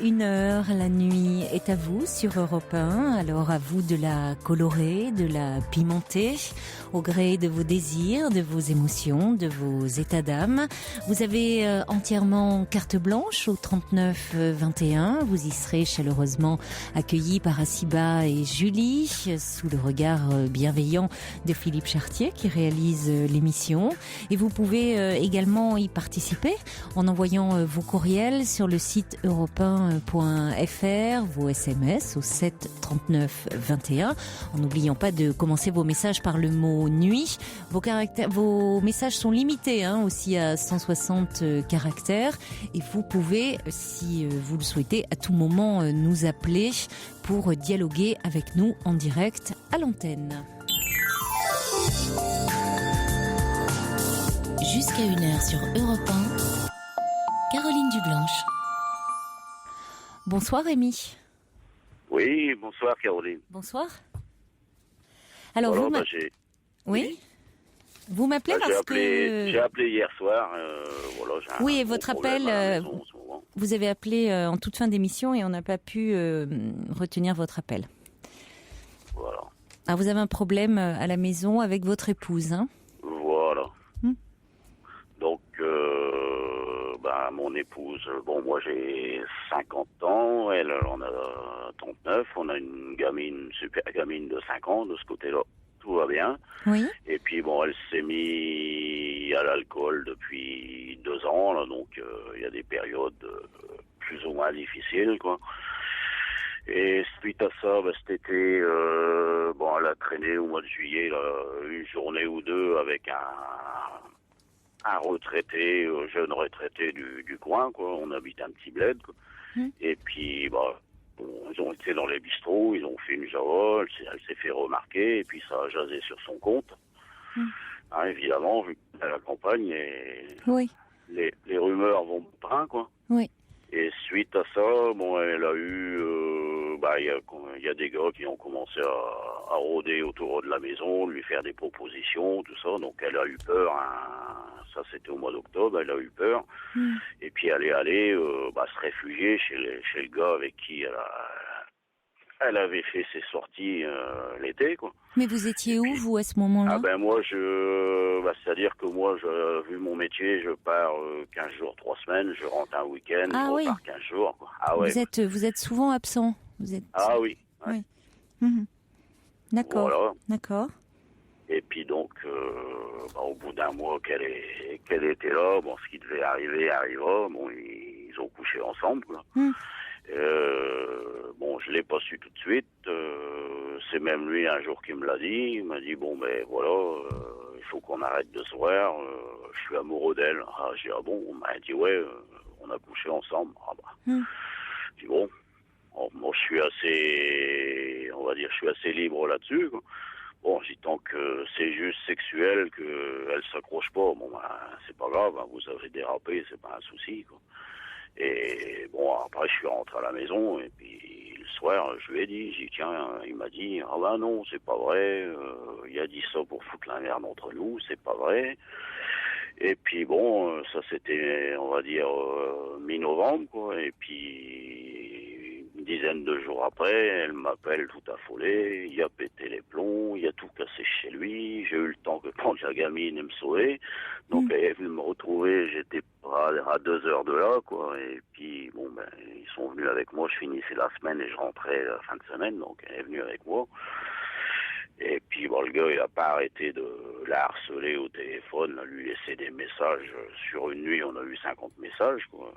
une heure, la nuit est à vous sur Europe 1. Alors à vous de la colorer, de la pimenter, au gré de vos désirs, de vos émotions, de vos états d'âme. Vous avez entièrement carte blanche au 39 21. Vous y serez chaleureusement accueillis par Asiba et Julie, sous le regard bienveillant de Philippe Chartier qui réalise l'émission. Et vous pouvez également y participer en envoyant vos courriels sur le site europe1.fr, vos SMS au 7 39 21, en n'oubliant pas de commencer vos messages par le mot nuit. Vos messages sont limités aussi à 160 caractères et vous pouvez, si vous le souhaitez, à tout moment nous appeler pour dialoguer avec nous en direct à l'antenne. Jusqu'à 1h sur Europe 1, Caroline Dublanche. Bonsoir Rémi. Oui, bonsoir Caroline. Bonsoir. Alors voilà, Oui. Vous m'appelez parce que... J'ai appelé hier soir. Voilà, oui, et votre appel... vous avez appelé en toute fin d'émission et on n'a pas pu retenir votre appel. Voilà. Alors vous avez un problème à la maison avec votre épouse, hein ? Voilà. Donc, mon épouse, moi j'ai 50 ans, elle en a 39, on a une super gamine de 5 ans, de ce côté-là, tout va bien. Oui. Et puis elle s'est mise à l'alcool depuis 2 ans, là, donc il y a des périodes plus ou moins difficiles, quoi. Et suite à ça, cet été, elle a traîné au mois de juillet, là, une journée ou deux avec un retraité, jeune retraité du coin, quoi. On habite un petit bled, quoi. Et puis, ils ont été dans les bistrots, ils ont fait une java, elle s'est fait remarquer, et puis ça a jasé sur son compte. Évidemment, vu qu'elle est à la campagne, oui. les rumeurs vont pas, quoi. Oui. Et suite à ça, elle a eu, il y a des gars qui ont commencé à rôder autour de la maison, lui faire des propositions, tout ça. Donc elle a eu peur. Ça c'était au mois d'octobre. Elle a eu peur. Et puis elle est allée se réfugier chez le gars avec qui elle avait fait ses sorties l'été, quoi. Mais vous étiez où, vous, à ce moment-là ? Moi, c'est-à-dire que moi, vu mon métier, je pars 15 jours, 3 semaines, je rentre un week-end, je repars 15 jours, quoi. Vous êtes souvent absent. Ah oui. Ouais. Oui. D'accord. Voilà. D'accord. Et puis donc, au bout d'un mois qu'elle était là, ce qui devait arriver arriva. Ils ont couché ensemble, quoi. Je l'ai pas su tout de suite. C'est même lui un jour qui me l'a dit. Il m'a dit il faut qu'on arrête de se voir. Je suis amoureux d'elle. J'ai dit bon. Il m'a dit ouais, on a couché ensemble. J'ai dit bon. Moi je suis assez libre là-dessus, quoi. J'ai dit tant que c'est juste sexuel, qu'elle s'accroche pas, c'est pas grave. Vous avez dérapé, c'est pas un souci, quoi. Et après je suis rentré à la maison et puis le soir je lui ai dit, il m'a dit non, c'est pas vrai, il a dit ça pour foutre la merde entre nous, c'est pas vrai. Et puis ça c'était on va dire mi-novembre, quoi. Et puis une dizaine de jours après, elle m'appelle tout affolée, il a pété les plombs, il a tout cassé chez lui, j'ai eu le temps de prendre la gamine et me sauver. Donc elle est venue me retrouver, j'étais à 2 heures de là, quoi. Et puis ils sont venus avec moi, je finissais la semaine et je rentrais la fin de semaine, donc elle est venue avec moi. Et puis le gars il a pas arrêté de la harceler au téléphone, lui laisser des messages. Sur une nuit on a eu 50 messages, quoi.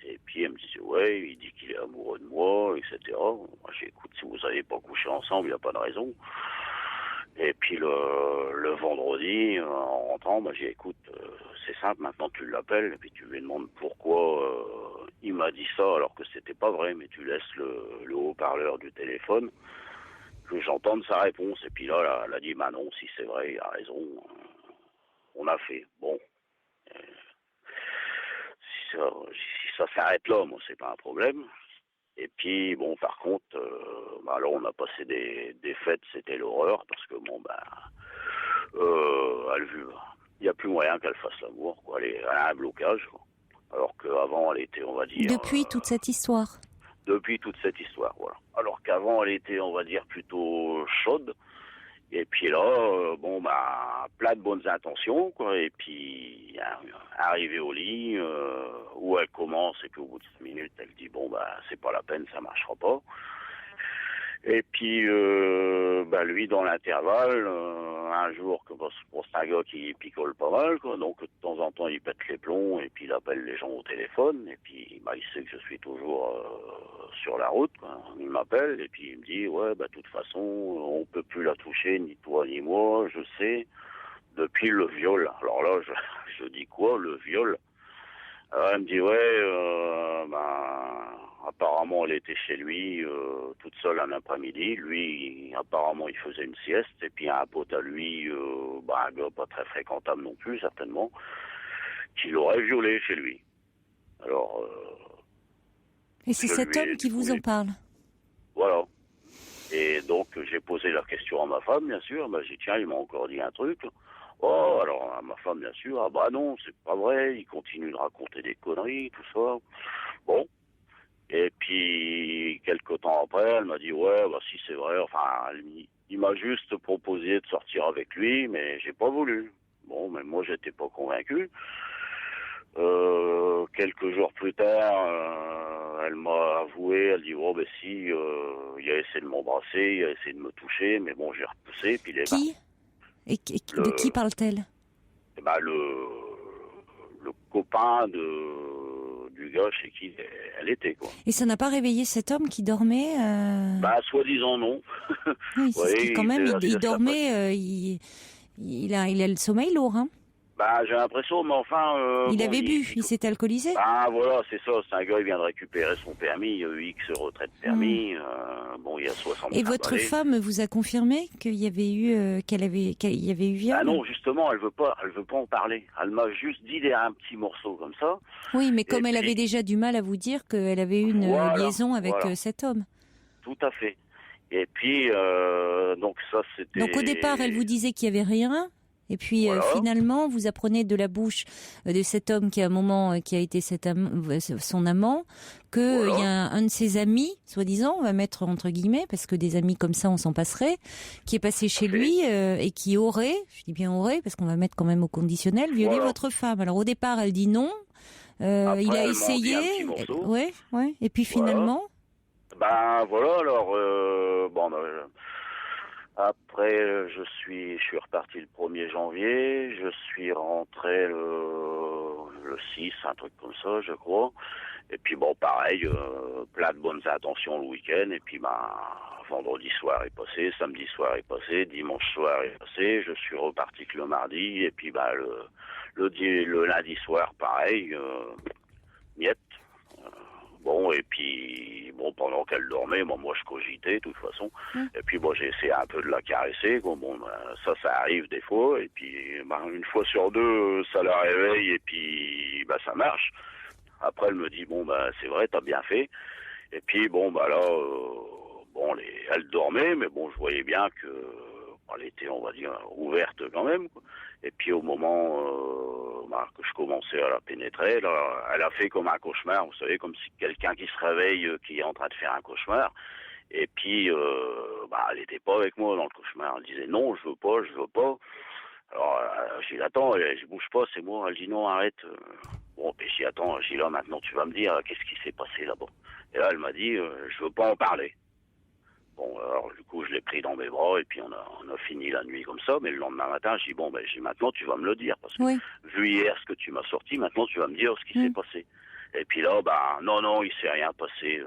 Et puis elle me disait ouais, il dit qu'il est amoureux de moi, etc. Moi j'ai dit écoute, si vous n'avez pas couché ensemble, il n'y a pas de raison. Et puis le vendredi, en rentrant, j'ai dit écoute, c'est simple, maintenant tu l'appelles et puis tu lui demandes pourquoi il m'a dit ça alors que c'était pas vrai, mais tu laisses le haut-parleur du téléphone que j'entende sa réponse. Et puis là, elle a dit non, si c'est vrai, il a raison, on a fait. Si ça s'arrête là, moi c'est pas un problème. Et puis par contre, alors on a passé des fêtes, c'était l'horreur parce que il n'y a plus moyen qu'elle fasse l'amour, quoi. Elle a un blocage, quoi. Alors qu'avant, elle était, on va dire... Depuis toute cette histoire. Depuis toute cette histoire, voilà. Alors qu'avant, elle était, on va dire, plutôt chaude. Et puis là, plein de bonnes intentions, quoi. Et puis, arrivée au lit, où elle commence, et puis au bout de 5 minutes, elle dit, c'est pas la peine, ça marchera pas. Et puis, lui, dans l'intervalle, un jour, c'est un gars qui picole pas mal, quoi, donc de temps en temps, il pète les plombs, et puis il appelle les gens au téléphone, et puis il sait que je suis toujours sur la route, quoi. Il m'appelle, et puis il me dit, ouais, de toute façon, on peut plus la toucher, ni toi, ni moi, je sais, depuis le viol. Alors là, je dis quoi, le viol? Alors elle me dit, ouais, apparemment, elle était chez lui, toute seule un après-midi. Lui, apparemment, il faisait une sieste. Et puis, un pote à lui, un gars pas très fréquentable non plus, certainement, qui l'aurait violée chez lui. Alors... et c'est cet homme qui vous en parle? Voilà. Et donc, j'ai posé la question à ma femme, bien sûr. J'ai dit, tiens, il m'a encore dit un truc. Oh, alors, à ma femme, bien sûr, non, c'est pas vrai, il continue de raconter des conneries, tout ça. Bon. Et puis, quelque temps après, elle m'a dit, ouais, si c'est vrai, il m'a juste proposé de sortir avec lui, mais j'ai pas voulu. Bon, mais moi, j'étais pas convaincu. Quelques jours plus tard, elle m'a avoué, elle dit, si, il a essayé de m'embrasser, il a essayé de me toucher, mais bon, j'ai repoussé, puis Qui? De qui parle-t-elle? Le copain du gars chez qui elle était, quoi. Et ça n'a pas réveillé cet homme qui dormait soi-disant non. Oui, c'est quand même, il dormait, il a le sommeil lourd, hein. J'ai l'impression, mais enfin... il avait bu, il s'était alcoolisé. Voilà, c'est ça, c'est un gars, il vient de récupérer son permis, il y a eu X retraite permis, il y a 60 Et votre femme vous a confirmé qu'il y avait eu, qu'il y avait eu viol? Non, justement, elle veut pas en parler. Elle m'a juste dit un petit morceau comme ça. Oui, mais comme elle avait déjà du mal à vous dire qu'elle avait eu une liaison avec cet homme. Tout à fait. Et puis, donc ça, c'était... Donc au départ, elle vous disait qu'il n'y avait rien. Et puis finalement, vous apprenez de la bouche de cet homme qui à un moment qui a été son amant, que il y a un de ses amis, soi-disant, on va mettre entre guillemets, parce que des amis comme ça, on s'en passerait, qui est passé chez lui et qui aurait, je dis bien aurait, parce qu'on va mettre quand même au conditionnel, violé votre femme. Alors au départ, elle dit non. Après, il a essayé. Ouais. Et puis finalement. Alors après, je suis reparti le 1er janvier, je suis rentré le 6, un truc comme ça, je crois. Et puis pareil, plein de bonnes intentions le week-end. Et puis vendredi soir est passé, samedi soir est passé, dimanche soir est passé. Je suis reparti que le mardi. Et puis le lundi soir, pareil, miette. Et puis, pendant qu'elle dormait, moi je cogitais, de toute façon. Et puis, j'ai essayé un peu de la caresser, quoi. Ça arrive des fois. Et puis, une fois sur deux, ça la réveille, et puis, ça marche. Après, elle me dit, c'est vrai, t'as bien fait. Et puis, elle dormait, mais je voyais bien que elle était, on va dire, ouverte quand même, quoi. Et puis au moment que je commençais à la pénétrer, là, elle a fait comme un cauchemar, vous savez, comme si quelqu'un qui se réveille, qui est en train de faire un cauchemar. Et puis, elle n'était pas avec moi dans le cauchemar. Elle disait non, je veux pas. Alors, j'ai dit attends, je bouge pas, c'est moi. Elle dit non, arrête. Puis j'ai dit attends, j'ai dit là maintenant tu vas me dire qu'est-ce qui s'est passé là-bas. Et là, elle m'a dit je veux pas en parler. Alors du coup, je l'ai pris dans mes bras et puis on a fini la nuit comme ça. Mais le lendemain matin, j'ai dit maintenant tu vas me le dire parce que vu hier ce que tu m'as sorti, maintenant tu vas me dire ce qui s'est passé. Et puis là, non, il s'est rien passé.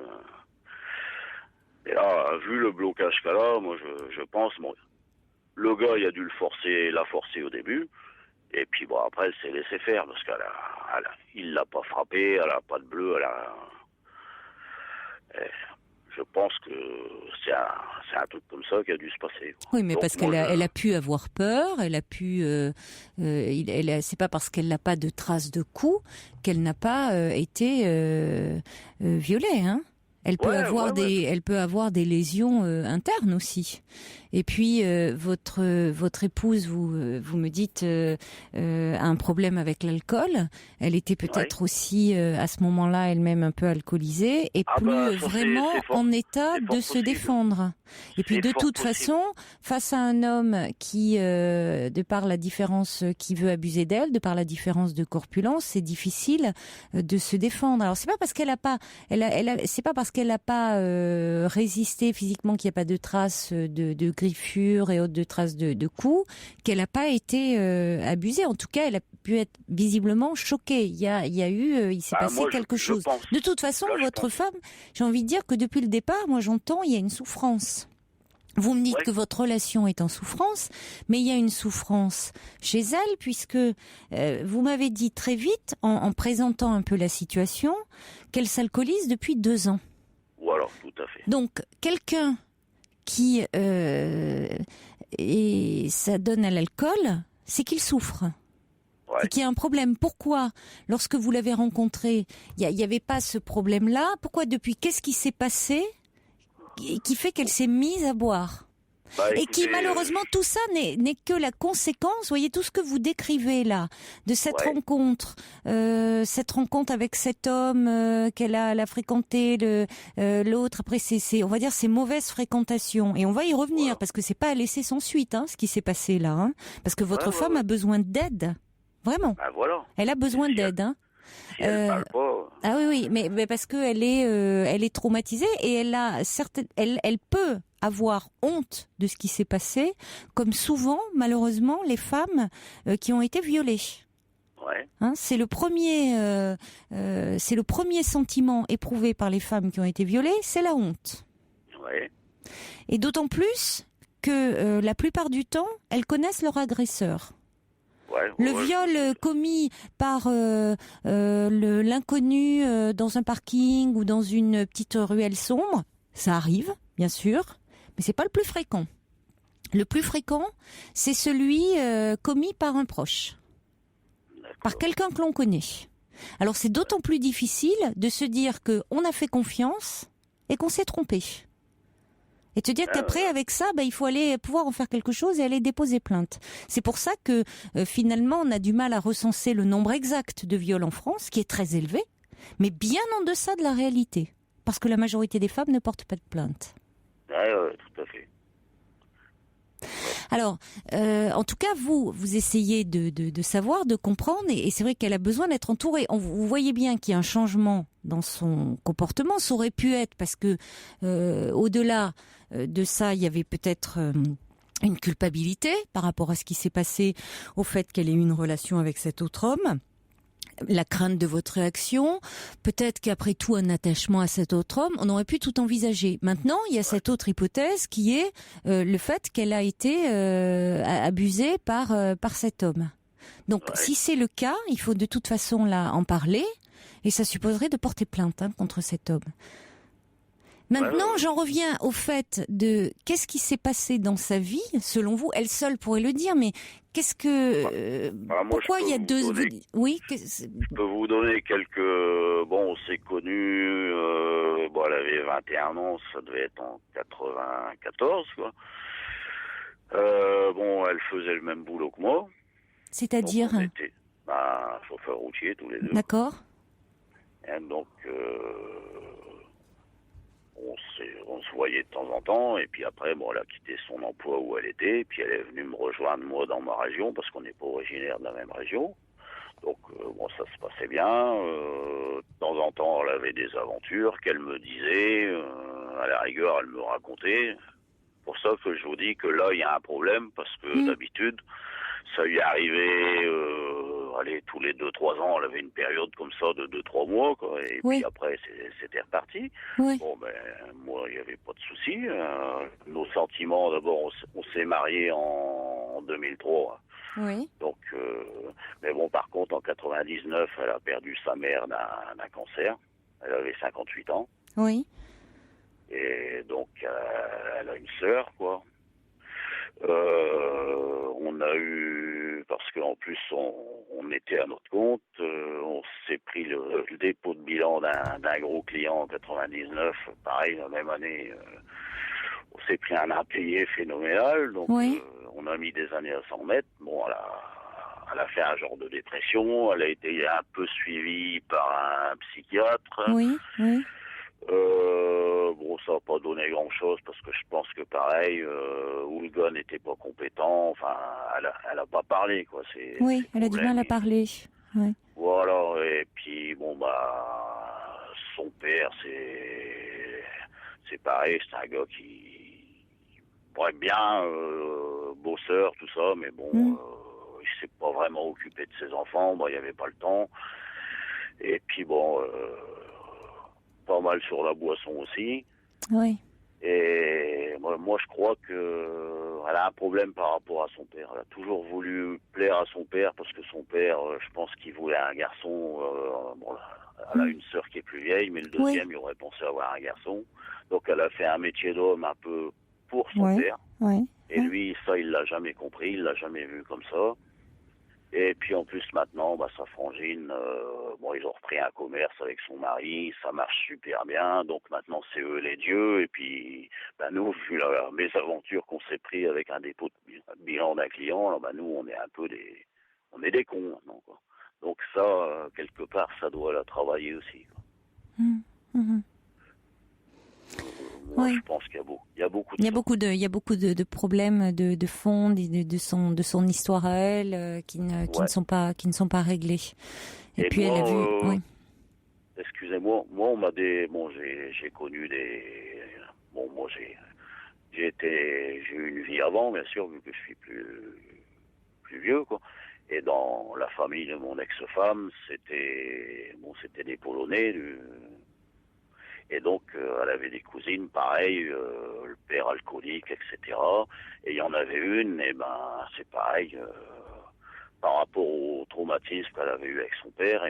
Et là, vu le blocage qu'elle a, moi je pense, le gars il a dû la forcer au début. Et puis après, elle s'est laissée faire parce il l'a pas frappée, elle a pas de bleu, je pense que c'est un truc comme ça qui a dû se passer. Oui, mais donc, parce qu'elle a pu avoir peur, elle a pu... c'est pas parce qu'elle n'a pas de traces de coups qu'elle n'a pas été violée, hein. Elle peut elle peut avoir des lésions internes aussi. Et puis votre épouse, vous me dites, a un problème avec l'alcool. Elle était peut-être aussi à ce moment-là elle-même un peu alcoolisée et vraiment en état de se défendre. Et puis de toute façon, face à un homme qui, de par la différence, qui veut abuser d'elle, de par la différence de corpulence, c'est difficile de se défendre. Alors c'est pas parce qu'elle a pas, c'est pas parce qu'elle n'a pas résisté physiquement, qu'il n'y a pas de traces de griffures et autres de traces de coups, qu'elle n'a pas été abusée. En tout cas, elle a pu être visiblement choquée. Il s'est passé quelque chose. De toute façon, votre femme, j'ai envie de dire que depuis le départ, moi j'entends, il y a une souffrance. Vous me dites que votre relation est en souffrance, mais il y a une souffrance chez elle, puisque vous m'avez dit très vite, en présentant un peu la situation, qu'elle s'alcoolise depuis 2 ans. Voilà, tout à fait. Donc, quelqu'un qui s'adonne à l'alcool, c'est qu'il souffre. Ouais. C'est qu'il y a un problème. Pourquoi, lorsque vous l'avez rencontré, il n'y avait pas ce problème-là? Pourquoi depuis? Qu'est-ce qui s'est passé qui fait qu'elle s'est mise à boire? Et qui malheureusement tout ça n'est que la conséquence, vous voyez, tout ce que vous décrivez là, de cette rencontre avec cet homme qu'elle a fréquenté, l'autre, après on va dire ces mauvaises fréquentations, et on va y revenir parce que c'est pas à laisser sans suite ce qui s'est passé là, parce que votre femme a besoin d'aide, vraiment. Elle a besoin d'aide. Si elle parle pas. Ah oui, mais parce que elle est traumatisée et elle peut avoir honte de ce qui s'est passé, comme souvent, malheureusement, les femmes qui ont été violées. Ouais. C'est le premier sentiment éprouvé par les femmes qui ont été violées, c'est la honte. Ouais. Et d'autant plus que la plupart du temps, elles connaissent leur agresseur. Le viol commis par l'inconnu dans un parking ou dans une petite ruelle sombre, ça arrive, bien sûr, mais c'est pas le plus fréquent. Le plus fréquent, c'est celui commis par un proche, par quelqu'un que l'on connaît. Alors c'est d'autant plus difficile de se dire qu'on a fait confiance et qu'on s'est trompé. Et te dire qu'après, avec ça, il faut aller pouvoir en faire quelque chose et aller déposer plainte. C'est pour ça que finalement, on a du mal à recenser le nombre exact de viols en France, qui est très élevé, mais bien en deçà de la réalité. Parce que la majorité des femmes ne portent pas de plainte. Oui, tout à fait. Alors, en tout cas, vous essayez de savoir, de comprendre, et c'est vrai qu'elle a besoin d'être entourée. Vous voyez bien qu'il y a un changement dans son comportement. Ça aurait pu être parce que, au-delà de ça, il y avait peut-être une culpabilité par rapport à ce qui s'est passé, au fait qu'elle ait eu une relation avec cet autre homme. La crainte de votre réaction, peut-être qu'après tout un attachement à cet autre homme, on aurait pu tout envisager. Maintenant, il y a cette autre hypothèse qui est le fait qu'elle a été abusée par cet homme. Donc, si c'est le cas, il faut de toute façon là en parler, et ça supposerait de porter plainte contre cet homme. Maintenant, j'en reviens au fait de qu'est-ce qui s'est passé dans sa vie, selon vous. Elle seule pourrait le dire, mais qu'est-ce que... pourquoi il y a deux... Je peux vous donner quelques... Bon, c'est connu... elle avait 21 ans, ça devait être en 94, quoi. Elle faisait le même boulot que moi. C'est-à-dire? Donc, on était chauffeur routier tous les deux. D'accord. Et donc... on se voyait de temps en temps, et puis après, elle a quitté son emploi où elle était, et puis elle est venue me rejoindre, moi, dans ma région, parce qu'on n'est pas originaire de la même région. Donc, ça se passait bien. De temps en temps, elle avait des aventures qu'elle me disait, à la rigueur, elle me racontait. C'est pour ça que je vous dis que là, il y a un problème, parce que d'habitude, ça lui arrivait, tous les 2-3 ans, elle avait une période comme ça de 2-3 mois, quoi, et puis après, c'était reparti. Oui. Bon, moi, il n'y avait pas de souci. Nos sentiments, d'abord, on s'est mariés en 2003. Oui. Donc, mais bon, par contre, en 99, elle a perdu sa mère d'un cancer. Elle avait 58 ans. Oui. Et donc, elle a une sœur, quoi. On a eu, parce parce qu'en plus on était à notre compte, on s'est pris le dépôt de bilan d'un gros client en 99, pareil la même année, on s'est pris un impayé phénoménal, donc on a mis des années à s'en mettre. Bon, elle a fait un genre de dépression, elle a été un peu suivie par un psychiatre. Oui, oui. Bon, ça n'a pas donné grand-chose parce que je pense que pareil, ou le gars n'était pas compétent. Enfin, elle a pas parlé, quoi. Oui, elle a du mal à parler. Ouais. Voilà. Et puis bon son père, c'est pareil, c'est un gars qui pourrait bien bosseur, tout ça, mais bon, il s'est pas vraiment occupé de ses enfants. Bon, il y avait pas le temps. Et puis bon. Pas mal sur la boisson aussi. Oui. Et moi, je crois qu'elle a un problème par rapport à son père. Elle a toujours voulu plaire à son père parce que son père, je pense qu'il voulait un garçon. Bon, elle a une sœur qui est plus vieille, mais le deuxième, il aurait pensé avoir un garçon. Donc, elle a fait un métier d'homme un peu pour son père. Oui. Et lui, ça, il l'a jamais compris, il l'a jamais vu comme ça. Et puis en plus maintenant, sa frangine, ils ont repris un commerce avec son mari, ça marche super bien, donc maintenant c'est eux les dieux. Et puis nous, vu la mésaventure qu'on s'est pris avec un dépôt de bilan d'un client, alors, nous on est un peu des cons maintenant, quoi. Donc ça, quelque part, ça doit la travailler aussi, quoi. Moi, je pense qu'il y a beaucoup il y a beaucoup de problèmes de fond, de son histoire à elle, qui ne sont pas réglés. Et puis moi, elle a vu. Excusez-moi, moi j'ai connu moi j'ai eu une vie avant, bien sûr, vu que je suis plus vieux, quoi. Et dans la famille de mon ex-femme, c'était des Polonais. Et donc, elle avait des cousines, pareil, le père alcoolique, etc. Et il y en avait une, c'est pareil, par rapport au traumatisme qu'elle avait eu avec son père,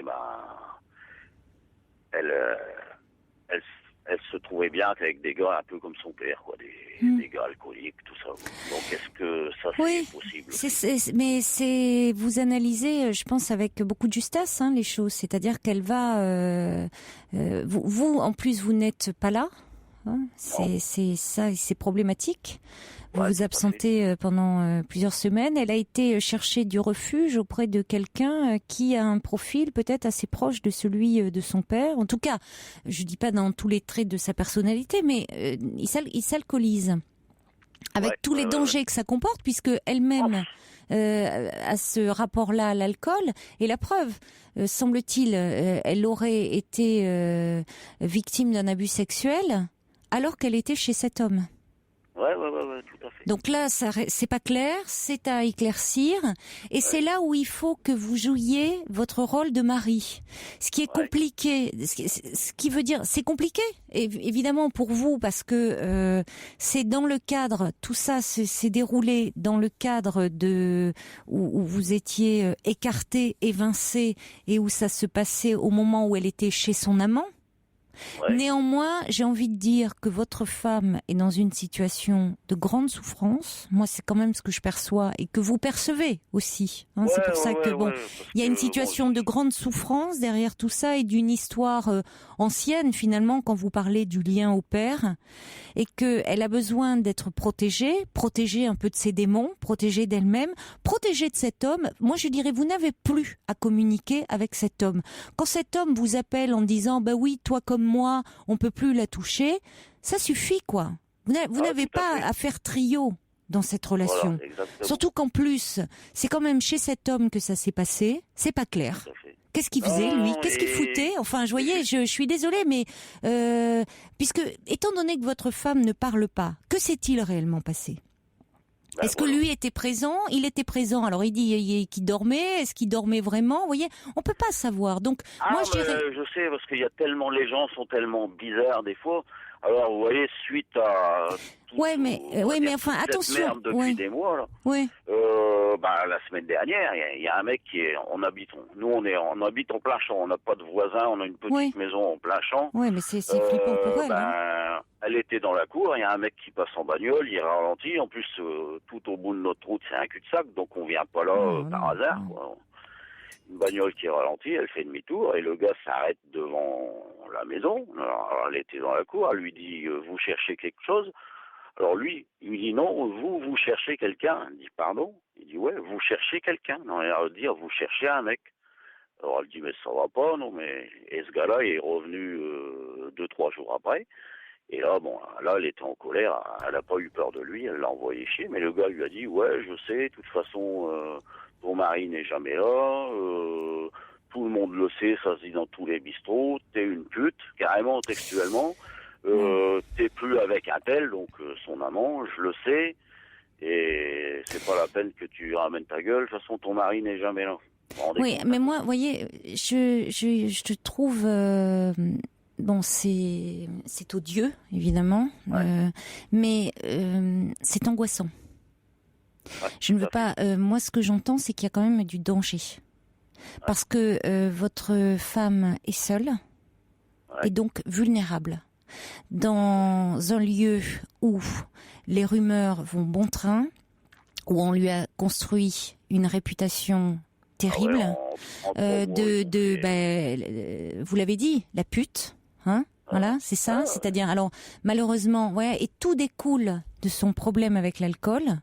elle se trouvait bien qu'avec des gars un peu comme son père, quoi, des gars alcooliques, tout ça. Donc, est-ce que ça, c'est possible? Mais vous analysez, je pense, avec beaucoup de justesse, les choses. C'est-à-dire qu'elle va... vous, en plus, vous n'êtes pas là. C'est problématique. Vous vous absentez pendant plusieurs semaines. Elle a été chercher du refuge auprès de quelqu'un qui a un profil peut-être assez proche de celui de son père. En tout cas, je dis pas dans tous les traits de sa personnalité, mais il s'alcoolise. Avec tous les dangers que ça comporte, puisque elle-même a ce rapport-là à l'alcool. Et la preuve, semble-t-il, elle aurait été victime d'un abus sexuel alors qu'elle était chez cet homme. Ouais, tout à fait. Donc là, c'est pas clair, c'est à éclaircir, et c'est là où il faut que vous jouiez votre rôle de mari. Ce qui est compliqué, ce qui veut dire, c'est compliqué, évidemment pour vous, parce que c'est dans le cadre, tout ça s'est déroulé dans le cadre où vous étiez écarté, évincé, et où ça se passait au moment où elle était chez son amant. Néanmoins, j'ai envie de dire que votre femme est dans une situation de grande souffrance. Moi, c'est quand même ce que je perçois et que vous percevez aussi. C'est pour ça que il y a une situation de grande souffrance derrière tout ça et d'une histoire ancienne finalement quand vous parlez du lien au père, et que elle a besoin d'être protégée un peu de ses démons, protégée d'elle-même, protégée de cet homme. Moi, je dirais, vous n'avez plus à communiquer avec cet homme. Quand cet homme vous appelle en disant, oui, toi comme moi, on peut plus la toucher, ça suffit, quoi. Vous n'avez pas à faire trio dans cette relation. Voilà, surtout qu'en plus, c'est quand même chez cet homme que ça s'est passé. C'est pas clair. Qu'est-ce qu'il faisait, lui? Qu'est-ce qu'il foutait? Enfin, je suis désolée, mais puisque, étant donné que votre femme ne parle pas, que s'est-il réellement passé? Est-ce que lui était présent? Il était présent. Alors, il dit qu'il dormait. Est-ce qu'il dormait vraiment? Vous voyez, on peut pas savoir. Donc, moi, je dirais... Je sais, parce qu'il y a tellement... Les gens sont tellement bizarres, des fois. Alors, vous voyez, suite à... mais enfin, attention. Merde depuis des mois, là. la semaine dernière, il y a un mec on habite en plein champ, on n'a pas de voisins, on a une petite maison en plein champ. Oui, mais c'est flippant pour elle. Elle était dans la cour, il y a un mec qui passe en bagnole, il ralentit. En plus, tout au bout de notre route, c'est un cul-de-sac, donc on vient pas là par hasard, quoi. Une bagnole qui ralentit, elle fait demi-tour, et le gars s'arrête devant la maison. Alors, elle était dans la cour, elle lui dit vous cherchez quelque chose? Alors lui, il lui dit non, vous cherchez quelqu'un. Elle dit pardon? Il dit ouais, vous cherchez quelqu'un. Non, elle va dire vous cherchez un mec. Alors elle dit mais ça va pas, non, mais... Et ce gars-là il est revenu 2-3 jours après. Et là, là, elle était en colère, elle n'a pas eu peur de lui, elle l'a envoyé chier, mais le gars lui a dit ouais, je sais, de toute façon, ton mari n'est jamais là, tout le monde le sait, ça se dit dans tous les bistrots, t'es une pute, carrément, textuellement, t'es plus avec un tel, donc son amant, je le sais, et c'est pas la peine que tu ramènes ta gueule, de toute façon, ton mari n'est jamais là. Oui, mais moi, vous voyez, je te trouve... c'est odieux, évidemment, mais c'est angoissant. Ouais, je ne veux pas... moi, ce que j'entends, c'est qu'il y a quand même du danger. Ouais. Parce que votre femme est seule et donc vulnérable. Dans un lieu où les rumeurs vont bon train, où on lui a construit une réputation terrible, vous l'avez dit, la pute... Voilà, c'est ça. C'est-à-dire, alors malheureusement, et tout découle de son problème avec l'alcool,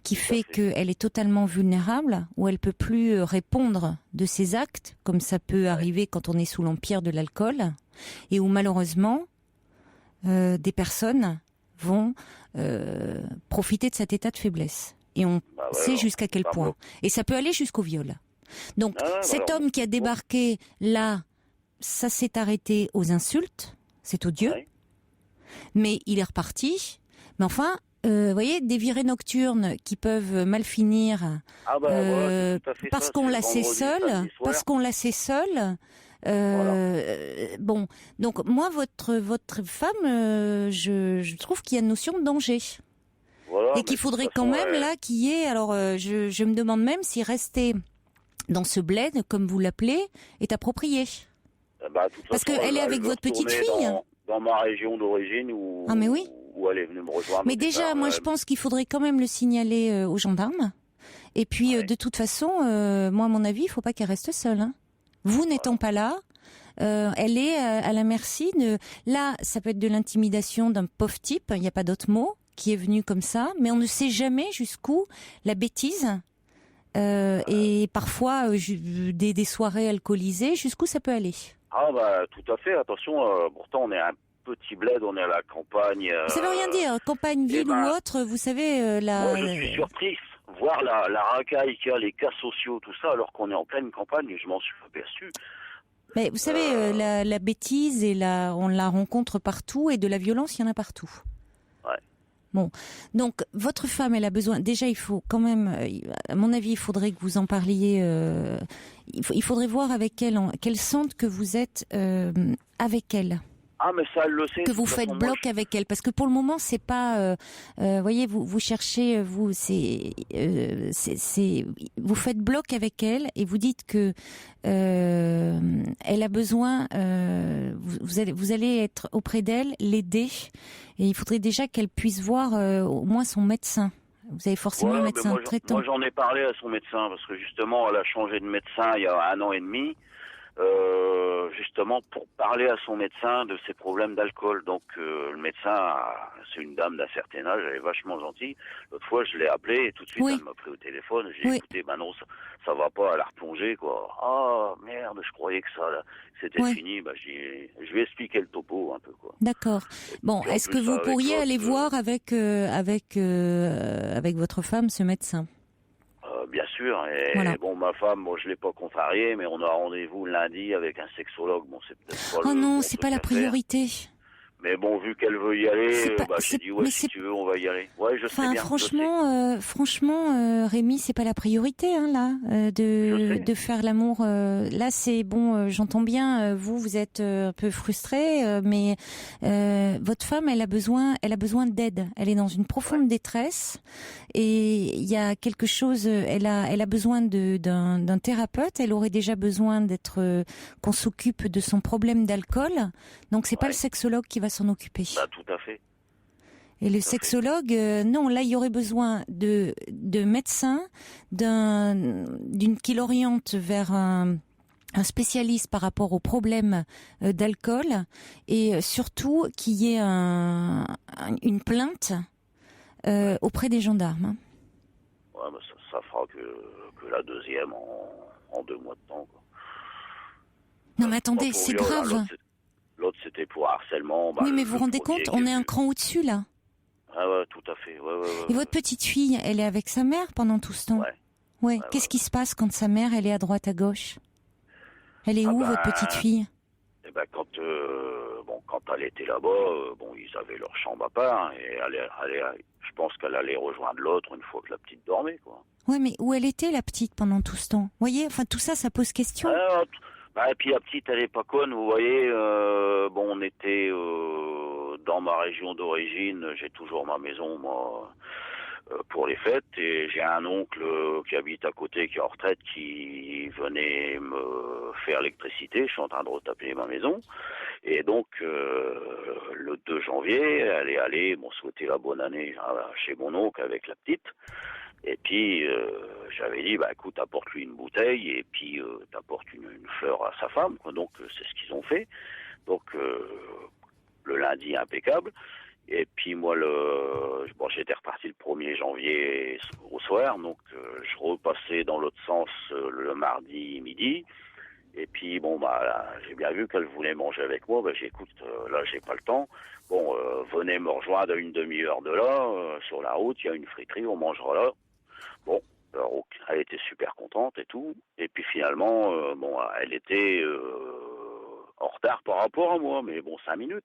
qui fait qu'elle est totalement vulnérable, où elle peut plus répondre de ses actes, comme ça peut arriver quand on est sous l'empire de l'alcool, et où malheureusement des personnes vont profiter de cet état de faiblesse. Et on sait jusqu'à quel point. Et ça peut aller jusqu'au viol. Donc, cet homme qui a débarqué là. Ça s'est arrêté aux insultes, c'est odieux, mais il est reparti. Mais enfin, vous voyez, des virées nocturnes qui peuvent mal finir parce qu'on la sait seule, Bon, donc moi, votre femme, je trouve qu'il y a une notion de danger. Voilà, et qu'il faudrait quand même là qu'il y ait. Alors, je me demande même si rester dans ce bled, comme vous l'appelez, est approprié. Parce qu'elle est avec votre petite fille. Dans ma région d'origine où elle est venue me rejoindre. Mais déjà, moi je pense qu'il faudrait quand même le signaler aux gendarmes. Et puis de toute façon, moi à mon avis, il ne faut pas qu'elle reste seule. Hein. Vous n'étant pas là, elle est à la merci de... Là, ça peut être de l'intimidation d'un pauvre type, il n'y a pas d'autre mot, qui est venu comme ça. Mais on ne sait jamais jusqu'où la bêtise... et parfois des soirées alcoolisées, jusqu'où ça peut aller. Tout à fait, attention, pourtant on est un petit bled, on est à la campagne. Ça veut rien dire, campagne, ville ou autre, vous savez, Moi je suis surpris, voir la racaille qu'il y a, les cas sociaux, tout ça, alors qu'on est en pleine campagne, je m'en suis aperçu. Mais vous savez, la bêtise, on la rencontre partout, et de la violence, il y en a partout. Bon, donc votre femme, elle a besoin. Déjà, il faut quand même, à mon avis, il faudrait que vous en parliez. Il faudrait voir avec elle, qu'elle sente que vous êtes avec elle. Mais ça, elle le sait. Que vous faites bloc avec elle, parce que pour le moment, c'est pas. Voyez, vous cherchez, vous faites bloc avec elle et vous dites que elle a besoin. Vous allez être auprès d'elle, l'aider, et il faudrait déjà qu'elle puisse voir au moins son médecin. Vous avez forcément un médecin traitant. Moi, j'en ai parlé à son médecin parce que justement, elle a changé de médecin il y a 1 an et demi. Justement pour parler à son médecin de ses problèmes d'alcool. Donc le médecin, c'est une dame d'un certain âge, elle est vachement gentille. L'autre fois, je l'ai appelée et tout de suite, elle m'a pris au téléphone. J'ai dit, écoutez, non, ça va pas, elle a replongé, quoi. Ah, merde, je croyais que c'était fini. Je vais expliquer le topo un peu, quoi. D'accord. Bon, est-ce que vous pourriez aller voir avec votre femme ce médecin? Bien sûr, et ma femme, je l'ai pas contrariée, mais on a rendez-vous lundi avec un sexologue. C'est peut-être pas non, c'est pas la priorité. Mais vu qu'elle veut y aller, j'ai dit si tu veux, on va y aller. Ouais, je sais bien. Franchement, Rémi, c'est pas la priorité, là, de faire l'amour. Là, c'est bon. J'entends bien. Vous êtes un peu frustré, mais votre femme, elle a besoin d'aide. Elle est dans une profonde détresse, et il y a quelque chose, elle a besoin d'un thérapeute, elle aurait déjà besoin qu'on s'occupe de son problème d'alcool, donc c'est pas le sexologue qui va s'en occuper. Bah, tout à fait. Et le sexologue, non, là il y aurait besoin de médecins, qui l'oriente vers un spécialiste par rapport aux problèmes d'alcool, et surtout qu'il y ait une plainte auprès des gendarmes. Hein. Ouais, bah ça fera que la deuxième en 2 mois de temps, quoi. Non mais attendez, c'est grave. L'autre c'était pour harcèlement. Bah, oui, mais vous vous rendez compte, on est un cran au-dessus là. Ah ouais, tout à fait. Ouais, et votre petite fille, elle est avec sa mère pendant tout ce temps? Ouais. Qu'est-ce qui se passe quand sa mère, elle est à droite, à gauche? Elle est où, votre petite fille? Eh ben, quand elle était là-bas, ils avaient leur chambre à part, et je pense qu'elle allait rejoindre l'autre une fois que la petite dormait, quoi. Ouais, mais où elle était, la petite, pendant tout ce temps? Vous voyez, enfin, tout ça, ça pose question. Et puis la petite, elle est pas conne, vous voyez. On était dans ma région d'origine. J'ai toujours ma maison, moi, pour les fêtes. Et j'ai un oncle qui habite à côté, qui est en retraite, qui venait me faire l'électricité. Je suis en train de retaper ma maison. Et donc, le 2 janvier, elle est allée souhaiter la bonne année chez mon oncle avec la petite. Et puis, j'avais dit, écoute, apporte-lui une bouteille et puis t'apportes une fleur à sa femme, quoi. Donc, c'est ce qu'ils ont fait. Donc, le lundi, impeccable. Et puis, moi, j'étais reparti le 1er janvier au soir. Donc, je repassais dans l'autre sens le mardi midi. Et puis, j'ai bien vu qu'elle voulait manger avec moi. J'ai écoute, là, j'ai pas le temps. Venez me rejoindre à une demi-heure de là, sur la route. Il y a une friterie, on mangera là. Alors, elle était super contente et tout. Et puis finalement, elle était en retard par rapport à moi, mais 5 minutes.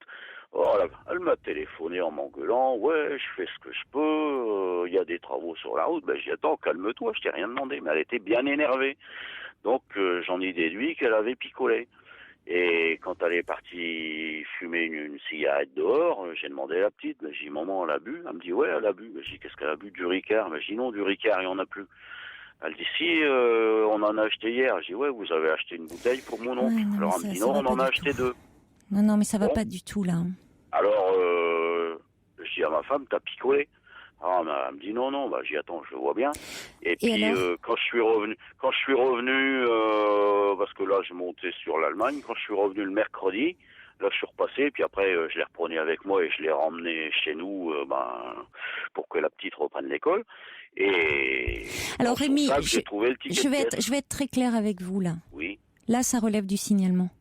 Elle m'a téléphoné en m'engueulant. Ouais, je fais ce que je peux. Il y a des travaux sur la route. J'y attends, calme-toi, je t'ai rien demandé. Mais elle était bien énervée. Donc, j'en ai déduit qu'elle avait picolé. Et quand elle est partie fumer une cigarette dehors, j'ai demandé à la petite, j'ai dit, maman, elle a bu? Elle me dit, ouais, elle a bu. J'ai dit, qu'est-ce qu'elle a bu? Du Ricard. J'ai dit, non, du Ricard, il n'y en a plus. Elle dit, si, on en a acheté hier. J'ai dit, ouais, vous avez acheté une bouteille pour mon oncle. Alors elle me dit, non, on en a acheté 2. Non, mais ça va pas du tout, là. Alors, je dis à ma femme, t'as picolé? Alors elle me dit non, j'y attends, je le vois bien. Et puis quand je suis revenu, parce que là je montais sur l'Allemagne, quand je suis revenu le mercredi, là je suis repassé, puis après je les reprenais avec moi et je les ramenais chez nous, pour que la petite reprenne l'école. Et alors Rémi, j'ai trouvé le ticket je vais être très clair avec vous là. Oui. Là ça relève du signalement.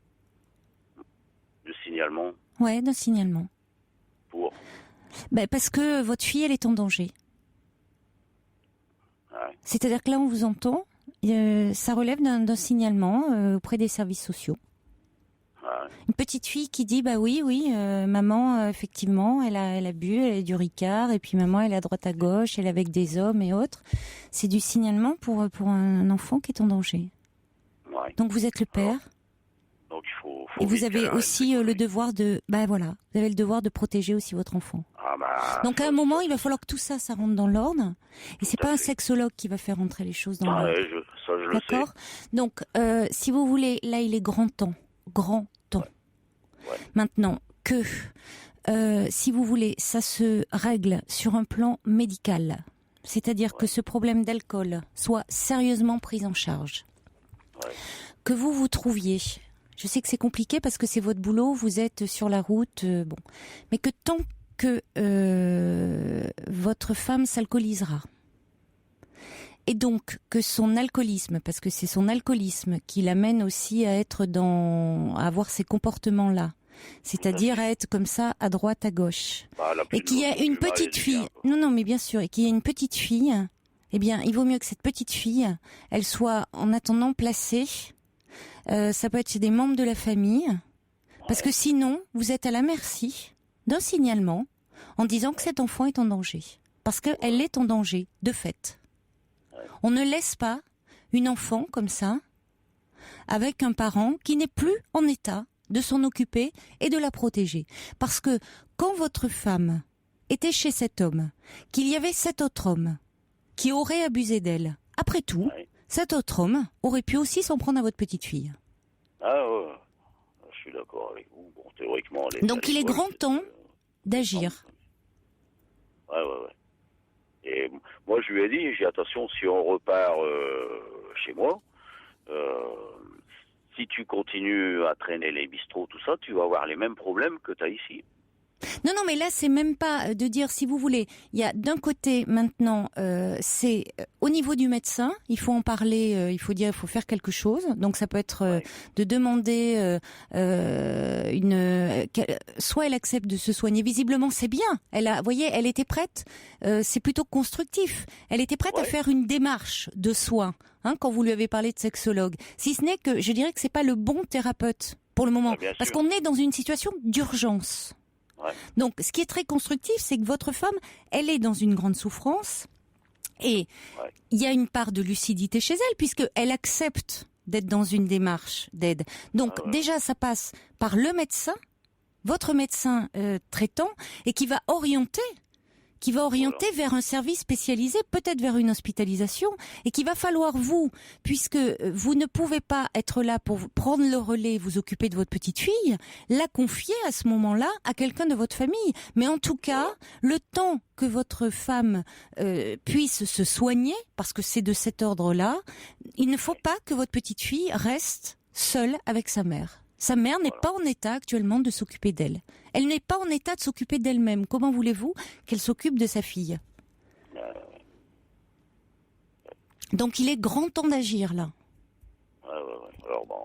Du signalement? Ouais, d'un signalement. Pour? Parce que votre fille, elle est en danger. Ouais. C'est-à-dire que là, on vous entend, ça relève d'un signalement auprès des services sociaux. Ouais. Une petite fille qui dit, oui, maman, effectivement, elle a bu, elle a du Ricard, et puis maman, elle est à droite à gauche, elle est avec des hommes et autres. C'est du signalement pour un enfant qui est en danger. Ouais. Donc vous êtes le père. Alors, donc il faut et vous avez aussi le devoir de, vous avez le devoir de protéger aussi votre enfant. Donc à un moment, il va falloir que tout ça rentre dans l'ordre. Et c'est pas un sexologue qui va faire rentrer les choses dans l'ordre. Ça je le sais. D'accord. Donc si vous voulez, là il est grand temps. Ouais. Maintenant que si vous voulez, ça se règle sur un plan médical. C'est-à-dire que ce problème d'alcool soit sérieusement pris en charge. Ouais. Que vous trouviez. Je sais que c'est compliqué parce que c'est votre boulot, vous êtes sur la route, mais que tant que votre femme s'alcoolisera, et donc que son alcoolisme, parce que c'est son alcoolisme qui l'amène aussi à à avoir ces comportements-là, c'est-à-dire à être comme ça à droite, à gauche, et qu'il y a une petite fille, non mais bien sûr, et qu'il y a une petite fille, eh bien il vaut mieux que cette petite fille, elle soit en attendant placée. Ça peut être chez des membres de la famille, parce que sinon, vous êtes à la merci d'un signalement en disant que cet enfant est en danger. Parce qu'elle est en danger, de fait. On ne laisse pas une enfant comme ça, avec un parent qui n'est plus en état de s'en occuper et de la protéger. Parce que quand votre femme était chez cet homme, qu'il y avait cet autre homme qui aurait abusé d'elle. Après tout, cet autre homme aurait pu aussi s'en prendre à votre petite fille. Ah ouais, je suis d'accord avec vous. Bon, théoriquement... Donc il est grand temps d'agir. Ouais. Et moi, je lui ai dit, j'ai dit, attention, si on repart chez moi, si tu continues à traîner les bistrots, tout ça, tu vas avoir les mêmes problèmes que tu as ici. Non, mais là, c'est même pas de dire, si vous voulez, il y a d'un côté maintenant, c'est au niveau du médecin, il faut en parler, il faut faire quelque chose. Donc ça peut être de demander soit elle accepte de se soigner. Visiblement, c'est bien. Vous voyez, elle était prête. C'est plutôt constructif. Elle était prête à faire une démarche de soins. Quand vous lui avez parlé de sexologue. Si ce n'est que, je dirais que c'est pas le bon thérapeute pour le moment, parce qu'on est dans une situation d'urgence. Ouais. Donc, ce qui est très constructif, c'est que votre femme, elle est dans une grande souffrance et il y a une part de lucidité chez elle puisqu'elle accepte d'être dans une démarche d'aide. Donc, déjà, ça passe par le médecin, votre médecin traitant, et qui va orienter vers un service spécialisé, peut-être vers une hospitalisation, et qu'il va falloir vous, puisque vous ne pouvez pas être là pour prendre le relais, vous occuper de votre petite fille, la confier à ce moment-là à quelqu'un de votre famille. Mais en tout cas, le temps que votre femme puisse se soigner, parce que c'est de cet ordre-là, il ne faut pas que votre petite fille reste seule avec sa mère. Sa mère n'est pas en état actuellement de s'occuper d'elle. Elle n'est pas en état de s'occuper d'elle-même. Comment voulez-vous qu'elle s'occupe de sa fille ? Donc il est grand temps d'agir là. Alors bon,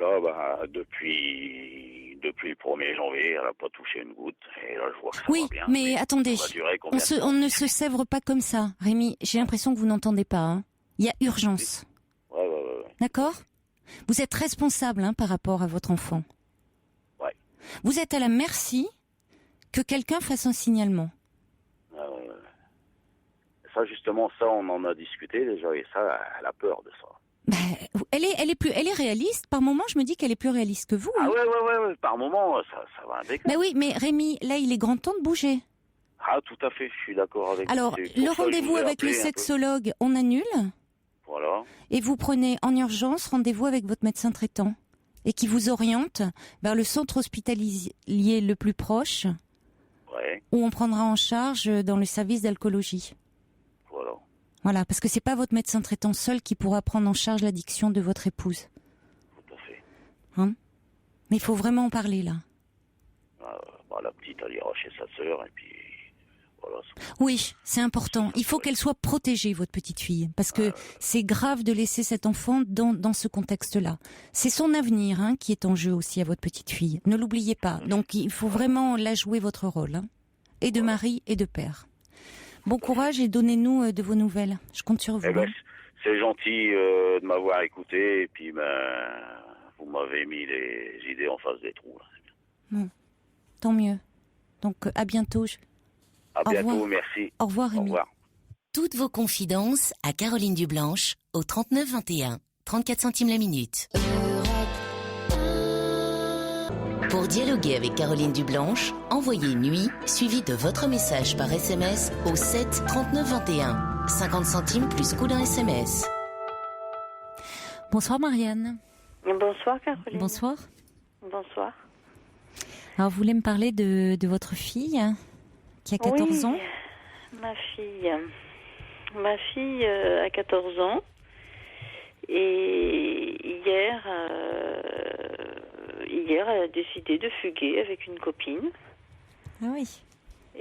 là, depuis le 1er janvier, elle n'a pas touché une goutte. Et là, je vois que ça va bien. Mais attendez, on ne se sèvre pas comme ça. Rémi, j'ai l'impression que vous n'entendez pas. Hein. Il y a urgence. Ouais. D'accord ? Vous êtes responsable par rapport à votre enfant. Ouais. Vous êtes à la merci que quelqu'un fasse un signalement. Ça, justement, on en a discuté déjà, et ça, elle a peur de ça. Elle est réaliste. Par moment, je me dis qu'elle est plus réaliste que vous. Ah ouais. Par moment, ça va impeccable. Oui, mais Rémi, là, il est grand temps de bouger. Ah, tout à fait, je suis d'accord avec vous. Alors, le rendez-vous avec le sexologue, on annule. Voilà. Et vous prenez en urgence rendez-vous avec votre médecin traitant et qui vous oriente vers le centre hospitalier le plus proche où on prendra en charge dans le service d'alcoolologie. Voilà, parce que c'est pas votre médecin traitant seul qui pourra prendre en charge l'addiction de votre épouse. Tout à fait. Mais il faut vraiment en parler là. La petite, elle ira chez sa sœur et puis... Oui, c'est important. Il faut qu'elle soit protégée, votre petite fille, parce que c'est grave de laisser cet enfant dans ce contexte-là. C'est son avenir qui est en jeu aussi à votre petite fille. Ne l'oubliez pas. Donc il faut vraiment là jouer votre rôle, et de mari et de père. Bon courage et donnez-nous de vos nouvelles. Je compte sur vous. C'est gentil de m'avoir écouté et puis vous m'avez mis les idées en face des trous. Bon, tant mieux. Donc à bientôt. À bientôt, merci. Au revoir, Rémi. Au revoir. Toutes vos confidences à Caroline Dublanche au 39 21, 34 centimes la minute. Pour dialoguer avec Caroline Dublanche, envoyez nuit suivi de votre message par SMS au 7 39 21, 50 centimes plus coût d'un SMS. Bonsoir Marianne. Bonsoir Caroline. Bonsoir. Bonsoir. Alors vous voulez me parler de votre fille qui a 14 ans. Ma fille a 14 ans et hier elle a décidé de fuguer avec une copine. Ah oui.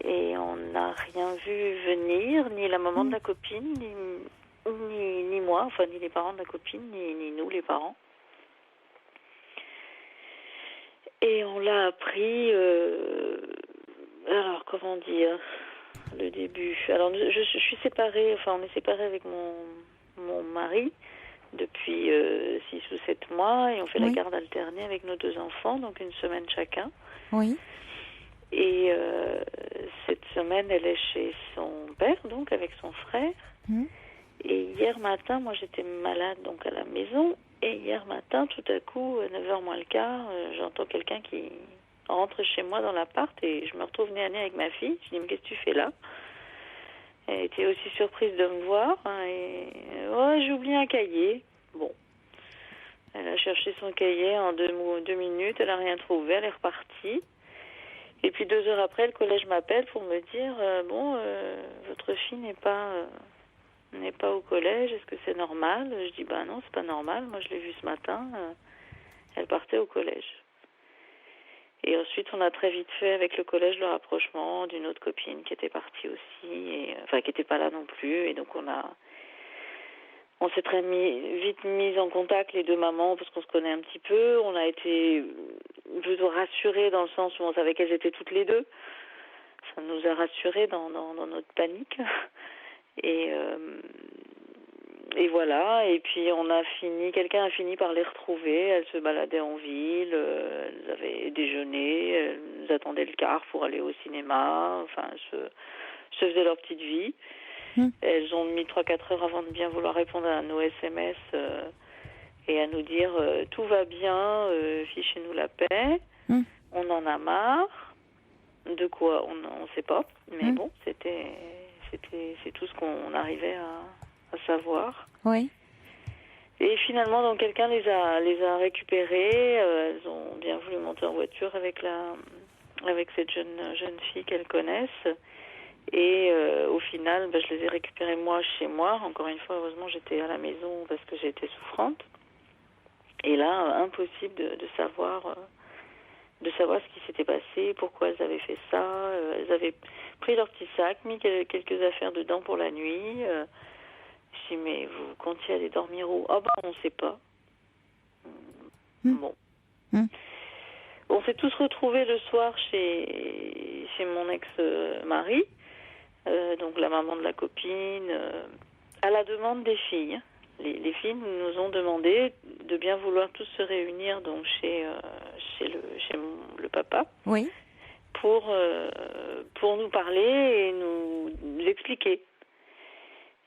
Et on n'a rien vu venir, ni la maman de la copine, ni moi, enfin ni les parents de la copine, ni nous les parents. Et on l'a appris, alors comment dire, le début. Alors je suis séparée, on est séparés avec mon mari depuis 6 ou 7 mois et on fait la garde alternée avec nos 2 enfants, donc une semaine chacun. Oui. Et cette semaine, elle est chez son père, donc avec son frère. Et hier matin, moi j'étais malade donc à la maison. Et hier matin, tout à coup, 9h moins le quart, j'entends quelqu'un qui rentre chez moi dans l'appart et je me retrouve nez à nez avec ma fille. Je dis, mais qu'est-ce que tu fais là ? Elle était aussi surprise de me voir. Ouais, j'ai oublié un cahier. Bon. Elle a cherché son cahier en 2 minutes. Elle n'a rien trouvé. Elle est repartie. Et puis 2 heures après, le collège m'appelle pour me dire votre fille n'est pas au collège. Est-ce que c'est normal? Je dis non, c'est pas normal. Moi, je l'ai vue ce matin. Elle partait au collège. Et ensuite, on a très vite fait avec le collège le rapprochement d'une autre copine qui était partie aussi, qui n'était pas là non plus. Et donc, on s'est très vite mis en contact, les 2 mamans, parce qu'on se connaît un petit peu. On a été plutôt rassurés dans le sens où on savait qu'elles étaient toutes les 2. Ça nous a rassurés dans notre panique. Et voilà, et puis quelqu'un a fini par les retrouver. Elles se baladaient en ville, elles avaient déjeuné, elles attendaient le car pour aller au cinéma, se faisaient leur petite vie. Elles ont mis 3-4 heures avant de bien vouloir répondre à nos SMS et à nous dire tout va bien, fichez-nous la paix, on en a marre. De quoi, on ne sait pas, mais bon, c'est tout ce qu'on arrivait à savoir. Oui. Et finalement, donc quelqu'un les a récupérées. Elles ont bien voulu monter en voiture avec cette jeune fille qu'elles connaissent. Et au final, je les ai récupérées moi chez moi. Encore une fois, heureusement, j'étais à la maison parce que j'étais souffrante. Et là, impossible de savoir ce qui s'était passé, pourquoi elles avaient fait ça. Elles avaient pris leur petit sac, mis quelques affaires dedans pour la nuit. Je dis, mais vous comptiez aller dormir où? On ne sait pas. Bon. On s'est tous retrouvés le soir chez mon ex-mari, donc la maman de la copine, à la demande des filles. Les filles nous ont demandé de bien vouloir tous se réunir donc chez le papa. Oui. Pour nous parler et nous expliquer.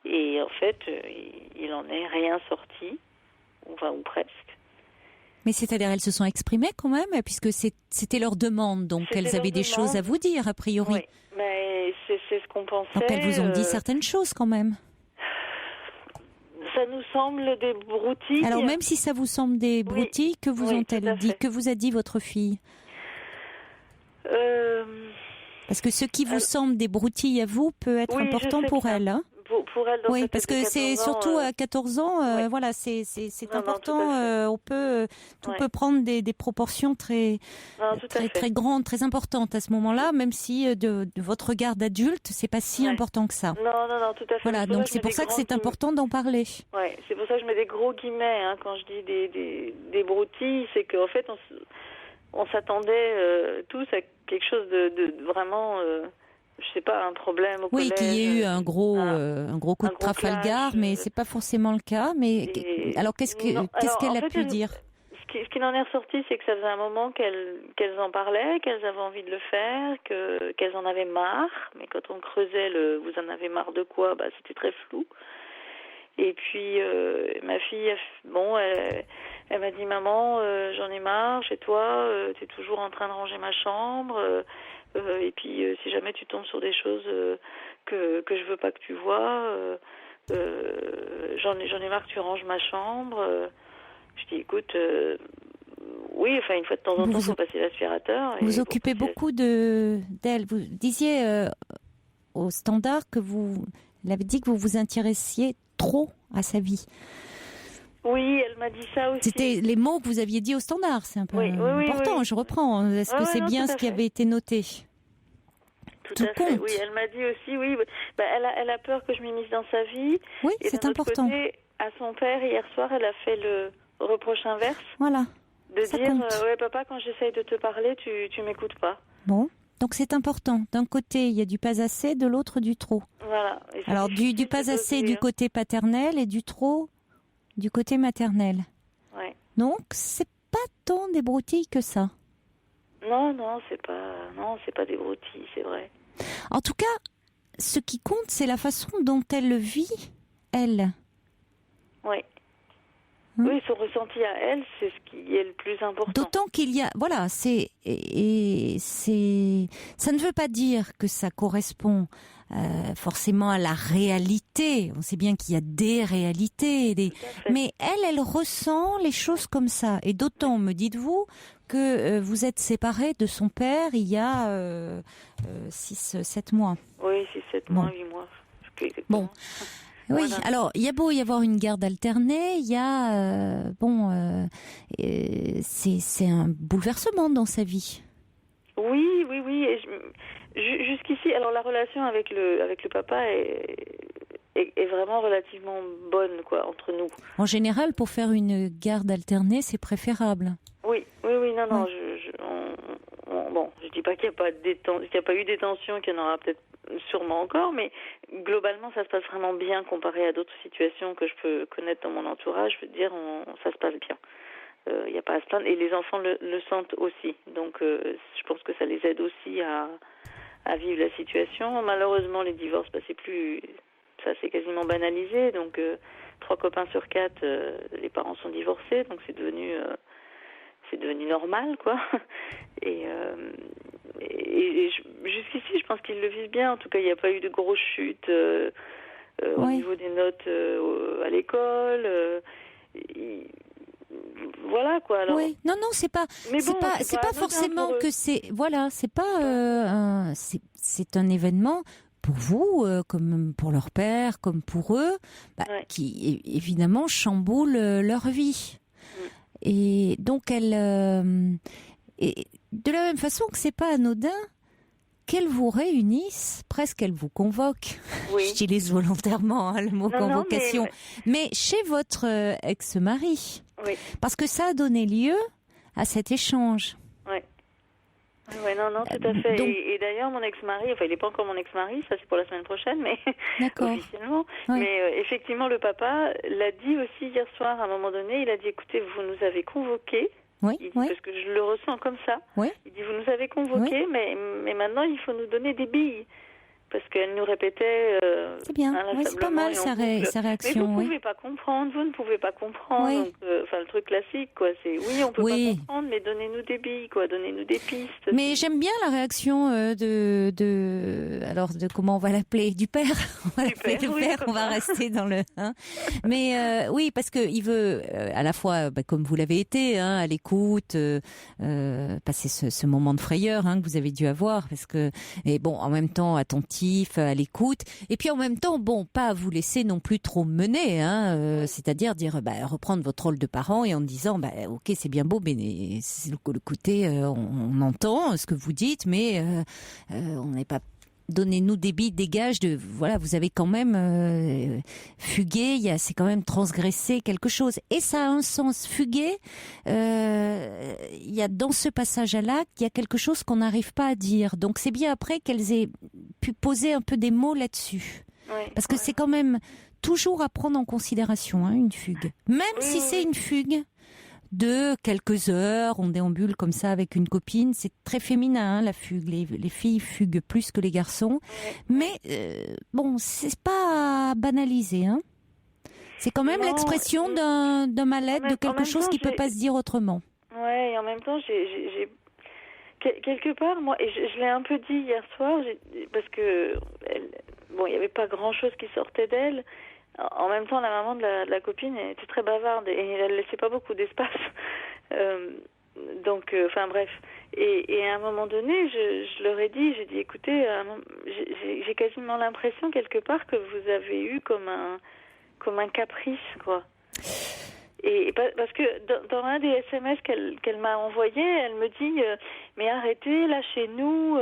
Et en fait, il en est rien sorti, ou presque. Mais c'est-à-dire, elles se sont exprimées quand même, puisque c'était leur demande, donc elles avaient des choses à vous dire, a priori. Oui, mais c'est ce qu'on pensait. Donc elles vous ont dit certaines choses quand même. Ça nous semble des broutilles. Alors même si ça vous semble des broutilles, que vous ont-elles dit? Que vous a dit votre fille? Parce que ce qui vous semble des broutilles à vous peut être important pour elle. Hein? Pour elle, oui, parce que c'est surtout à 14 ans, voilà, c'est important. Tout peut prendre des proportions très grandes, très importantes à ce moment-là, même si de votre regard d'adulte, c'est pas si important que ça. Non, tout à fait. Voilà, donc c'est pour ça que c'est important d'en parler. Ouais, c'est pour ça que je mets des gros guillemets quand je dis des broutilles, c'est qu'en fait on s'attendait tous à quelque chose de vraiment. Je sais pas, un problème au collège. Oui, qu'il y ait eu un gros coup de Trafalgar, mais c'est pas forcément le cas. Mais alors, qu'est-ce qu'elle a pu dire? Ce qui en est ressorti, c'est que ça faisait un moment qu'elles en parlaient, qu'elles avaient envie de le faire, qu'elles en avaient marre. Mais quand on creusait vous en avez marre de quoi? C'était très flou. Et puis ma fille, elle m'a dit, maman, j'en ai marre. Chez toi, t'es toujours en train de ranger ma chambre. Et puis si jamais tu tombes sur des choses que je veux pas que tu vois, j'en ai marre que tu ranges ma chambre. Je dis écoute, oui, une fois de temps en temps, il faut passer l'aspirateur. Vous occupez beaucoup d'elle. Vous disiez au Standard que elle avait dit que vous vous intéressiez trop à sa vie. Oui, elle m'a dit ça aussi. C'était les mots que vous aviez dit au Standard, c'est un peu important. Oui. Je reprends. Est-ce que c'est bien ce qui avait été noté? Tout à fait. Oui, elle m'a dit aussi. Oui, elle a peur que je m'immisce dans sa vie. Oui, et c'est important. Côté, à son père, hier soir, elle a fait le reproche inverse. Voilà. De dire, ouais, papa, quand j'essaye de te parler, tu m'écoutes pas. Bon. Donc c'est important. D'un côté, il y a du pas assez, de l'autre, du trop. Voilà. Alors du pas assez du côté paternel et du trop du côté maternel. Ouais. Donc c'est pas tant des broutilles que ça. Non, c'est pas des broutilles, c'est vrai. En tout cas, ce qui compte, c'est la façon dont elle le vit, elle. Oui. Oui, son ressenti à elle, c'est ce qui est le plus important. D'autant qu'il y a, voilà, ça ne veut pas dire que ça correspond forcément à la réalité. On sait bien qu'il y a des réalités, mais elle ressent les choses comme ça. Et d'autant, me dites-vous, que vous êtes séparés de son père il y a 6-7 mois. Oui, 6-7 mois, 8 mois. Bon. Oui, alors il y a beau y avoir une garde alternée, il y a c'est un bouleversement dans sa vie. Oui. Et jusqu'ici, alors la relation avec le papa est vraiment relativement bonne, quoi, entre nous. En général, pour faire une garde alternée, c'est préférable. Oui, non. Bon, je dis pas qu'il n'y a pas eu des tensions, qu'il y en aura peut-être sûrement encore, mais globalement, ça se passe vraiment bien comparé à d'autres situations que je peux connaître dans mon entourage. Je veux dire, ça se passe bien. Il n'y a pas à se plaindre. Et les enfants le sentent aussi. Donc, je pense que ça les aide aussi à vivre la situation. Malheureusement, les divorces, ça c'est quasiment banalisé. Donc, 3 copains sur 4, les parents sont divorcés. Donc, c'est devenu normal, quoi. Et jusqu'ici, je pense qu'ils le vivent bien. En tout cas, il n'y a pas eu de grosses chutes au niveau des notes à l'école. Voilà, quoi. Alors, oui, non, c'est pas. Mais bon, c'est pas forcément que c'est. Voilà, c'est pas. C'est un événement. Pour vous, comme pour leur père, comme pour eux, qui évidemment chamboule leur vie. Et donc et de la même façon que c'est pas anodin qu'elles vous réunissent, presque qu'elles vous convoquent. Oui. J'utilise volontairement le mot convocation, mais chez votre ex-mari, parce que ça a donné lieu à cet échange. Oui, non, tout à fait. Donc, et d'ailleurs, mon ex-mari, il n'est pas encore mon ex-mari, ça c'est pour la semaine prochaine, mais officiellement. Oui. Mais effectivement, le papa l'a dit aussi hier soir, à un moment donné, il a dit, écoutez, vous nous avez convoqués, parce que je le ressens comme ça. Oui. Il dit, vous nous avez convoqués, mais maintenant, il faut nous donner des billes. Parce qu'elle nous répétait c'est bien, c'est pas mal sa réaction. Mais vous ne pouvez pas comprendre, Donc, le truc classique, quoi, c'est on peut pas comprendre, mais donnez-nous des billes, quoi, donnez-nous des pistes. Mais j'aime bien la réaction de comment on va l'appeler, du père. On va l'appeler du père, on va rester dans le. Mais oui, parce que il veut à la fois, comme vous l'avez été, à l'écoute, passer ce moment de frayeur que vous avez dû avoir, parce que en même temps attentif. À l'écoute, et puis en même temps, pas vous laisser non plus trop mener, c'est-à-dire dire, reprendre votre rôle de parent et en disant, ok, c'est bien beau, mais le côté, on entend ce que vous dites, mais on n'est pas. Donnez-nous des billes, des gages de, vous avez quand même fugué, c'est quand même transgressé quelque chose. Et ça a un sens. Fugué, il y a dans ce passage à l'acte, il y a quelque chose qu'on n'arrive pas à dire. Donc c'est bien après qu'elles aient pu poser un peu des mots là-dessus. Parce que c'est quand même toujours à prendre en considération, une fugue. Même si c'est une fugue de quelques heures, on déambule comme ça avec une copine, c'est très féminin, la fugue. Les filles fuguent plus que les garçons, mais c'est pas banalisé, C'est quand même l'expression d'un mal-être, de quelque chose qui peut pas se dire autrement. Ouais, et en même temps, j'ai quelque part, moi, et je l'ai un peu dit hier soir, parce que il y avait pas grand-chose qui sortait d'elle. En même temps, la maman de la copine était très bavarde et elle laissait pas beaucoup d'espace. Bref. Et à un moment donné, je leur ai dit, j'ai dit, écoutez, j'ai quasiment l'impression quelque part que vous avez eu comme un caprice, quoi. Et parce que dans un des SMS qu'elle m'a envoyé, elle me dit mais arrêtez, lâchez-nous.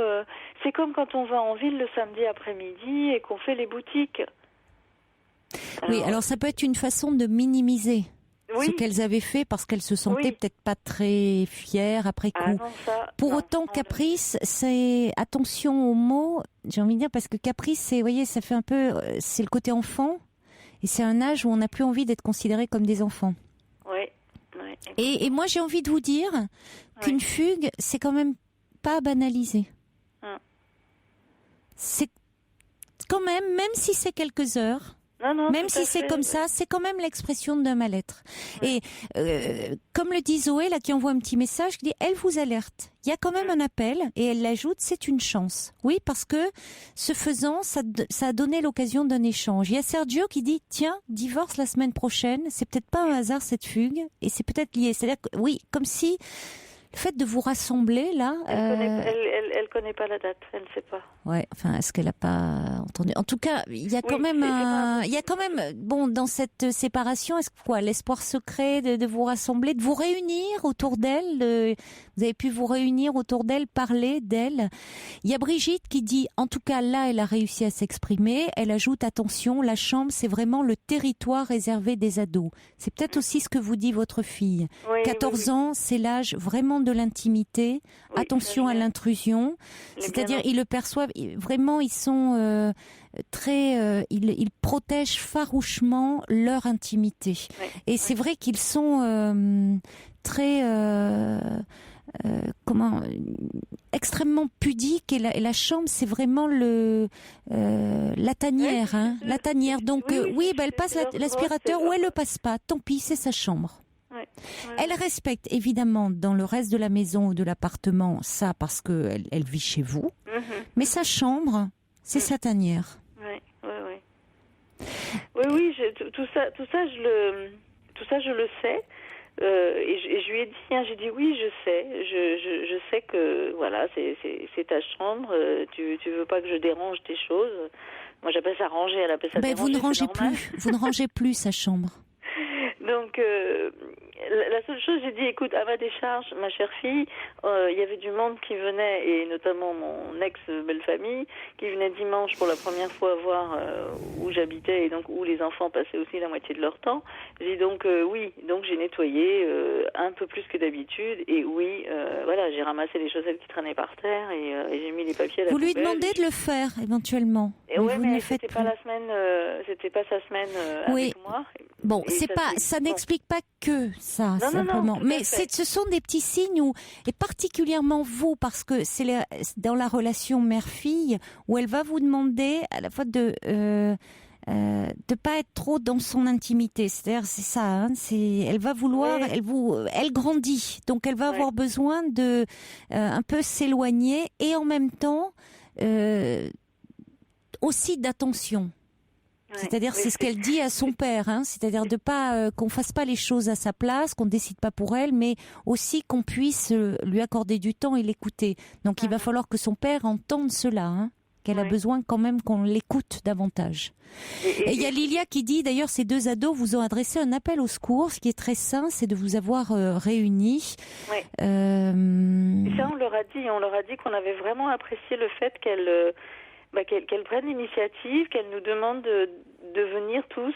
C'est comme quand on va en ville le samedi après-midi et qu'on fait les boutiques. Alors ça peut être une façon de minimiser ce qu'elles avaient fait parce qu'elles se sentaient peut-être pas très fières après coup. Pour autant, caprice, c'est attention aux mots. J'ai envie de dire parce que caprice, ça fait un peu, c'est le côté enfant et c'est un âge où on n'a plus envie d'être considéré comme des enfants. Et moi, j'ai envie de vous dire qu'une fugue, c'est quand même pas banalisé. C'est quand même si c'est quelques heures. Non, même si c'est comme ça, c'est quand même l'expression d'un mal-être. Et comme le dit Zoé, là, qui envoie un petit message, qui dit, elle vous alerte. Il y a quand même un appel, et elle l'ajoute, c'est une chance. Oui, parce que, ce faisant, ça a donné l'occasion d'un échange. Il y a Sergio qui dit, tiens, divorce la semaine prochaine, c'est peut-être pas un hasard cette fugue, et c'est peut-être lié. C'est-à-dire que, oui, comme si le fait de vous rassembler, là... Elle connaît pas la date, elle ne sait pas. Ouais, enfin, est-ce qu'elle a pas entendu? En tout cas, il y a quand même bon, dans cette séparation, est-ce quoi, l'espoir secret de vous rassembler, de vous réunir autour d'elle, vous avez pu vous réunir autour d'elle, parler d'elle. Il y a Brigitte qui dit, en tout cas, là, elle a réussi à s'exprimer. Elle ajoute, attention, la chambre, c'est vraiment le territoire réservé des ados. C'est peut-être aussi ce que vous dit votre fille. 14 ans, c'est l'âge vraiment de l'intimité. Attention à l'intrusion. C'est-à-dire, ils le perçoivent. Vraiment, ils sont ils protègent farouchement leur intimité. Et c'est vrai qu'ils sont très extrêmement pudiques, et la chambre, c'est vraiment la tanière, la tanière. Donc elle passe l'aspirateur ou elle le passe pas. Tant pis, c'est sa chambre. Elle respecte évidemment dans le reste de la maison ou de l'appartement ça parce que elle vit chez vous, mais sa chambre, c'est sa tanière. Oui, tout ça je le sais. Et je lui ai dit, j'ai dit oui, je sais, je sais que voilà, c'est ta chambre, tu veux pas que je dérange tes choses. Moi j'appelle ça ranger, elle appelle ça déranger. Vous ne rangez plus sa chambre. Donc, la seule chose, j'ai dit, écoute, à ma décharge, ma chère fille, il y avait du monde qui venait, et notamment mon ex-belle-famille, qui venait dimanche pour la première fois voir où j'habitais, et donc où les enfants passaient aussi la moitié de leur temps. J'ai dit donc, oui, donc j'ai nettoyé un peu plus que d'habitude, et oui, voilà, j'ai ramassé les chaussettes qui traînaient par terre, et j'ai mis les papiers à la poubelle. Vous lui demandez de le faire, éventuellement. Et ouais, mais c'était pas la semaine, c'était pas sa semaine avec moi. Bon, ça n'explique pas que ça, simplement. Mais ce sont des petits signes et particulièrement vous, parce que c'est dans la relation mère-fille où elle va vous demander à la fois de pas être trop dans son intimité. C'est-à-dire, c'est ça, elle va vouloir, elle grandit. Donc elle va avoir besoin de un peu s'éloigner et en même temps, aussi d'attention. C'est-à-dire, c'est ce qu'elle dit à son père, c'est-à-dire de pas qu'on fasse pas les choses à sa place, qu'on décide pas pour elle, mais aussi qu'on puisse lui accorder du temps et l'écouter. Donc, il va falloir que son père entende cela, qu'elle a besoin quand même qu'on l'écoute davantage. Et il y a Lilia qui dit, d'ailleurs, ces deux ados vous ont adressé un appel au secours. Ce qui est très sain, c'est de vous avoir réunis. Et ça, on leur a dit qu'on avait vraiment apprécié le fait qu'elle prenne l'initiative, qu'elle nous demande de venir tous.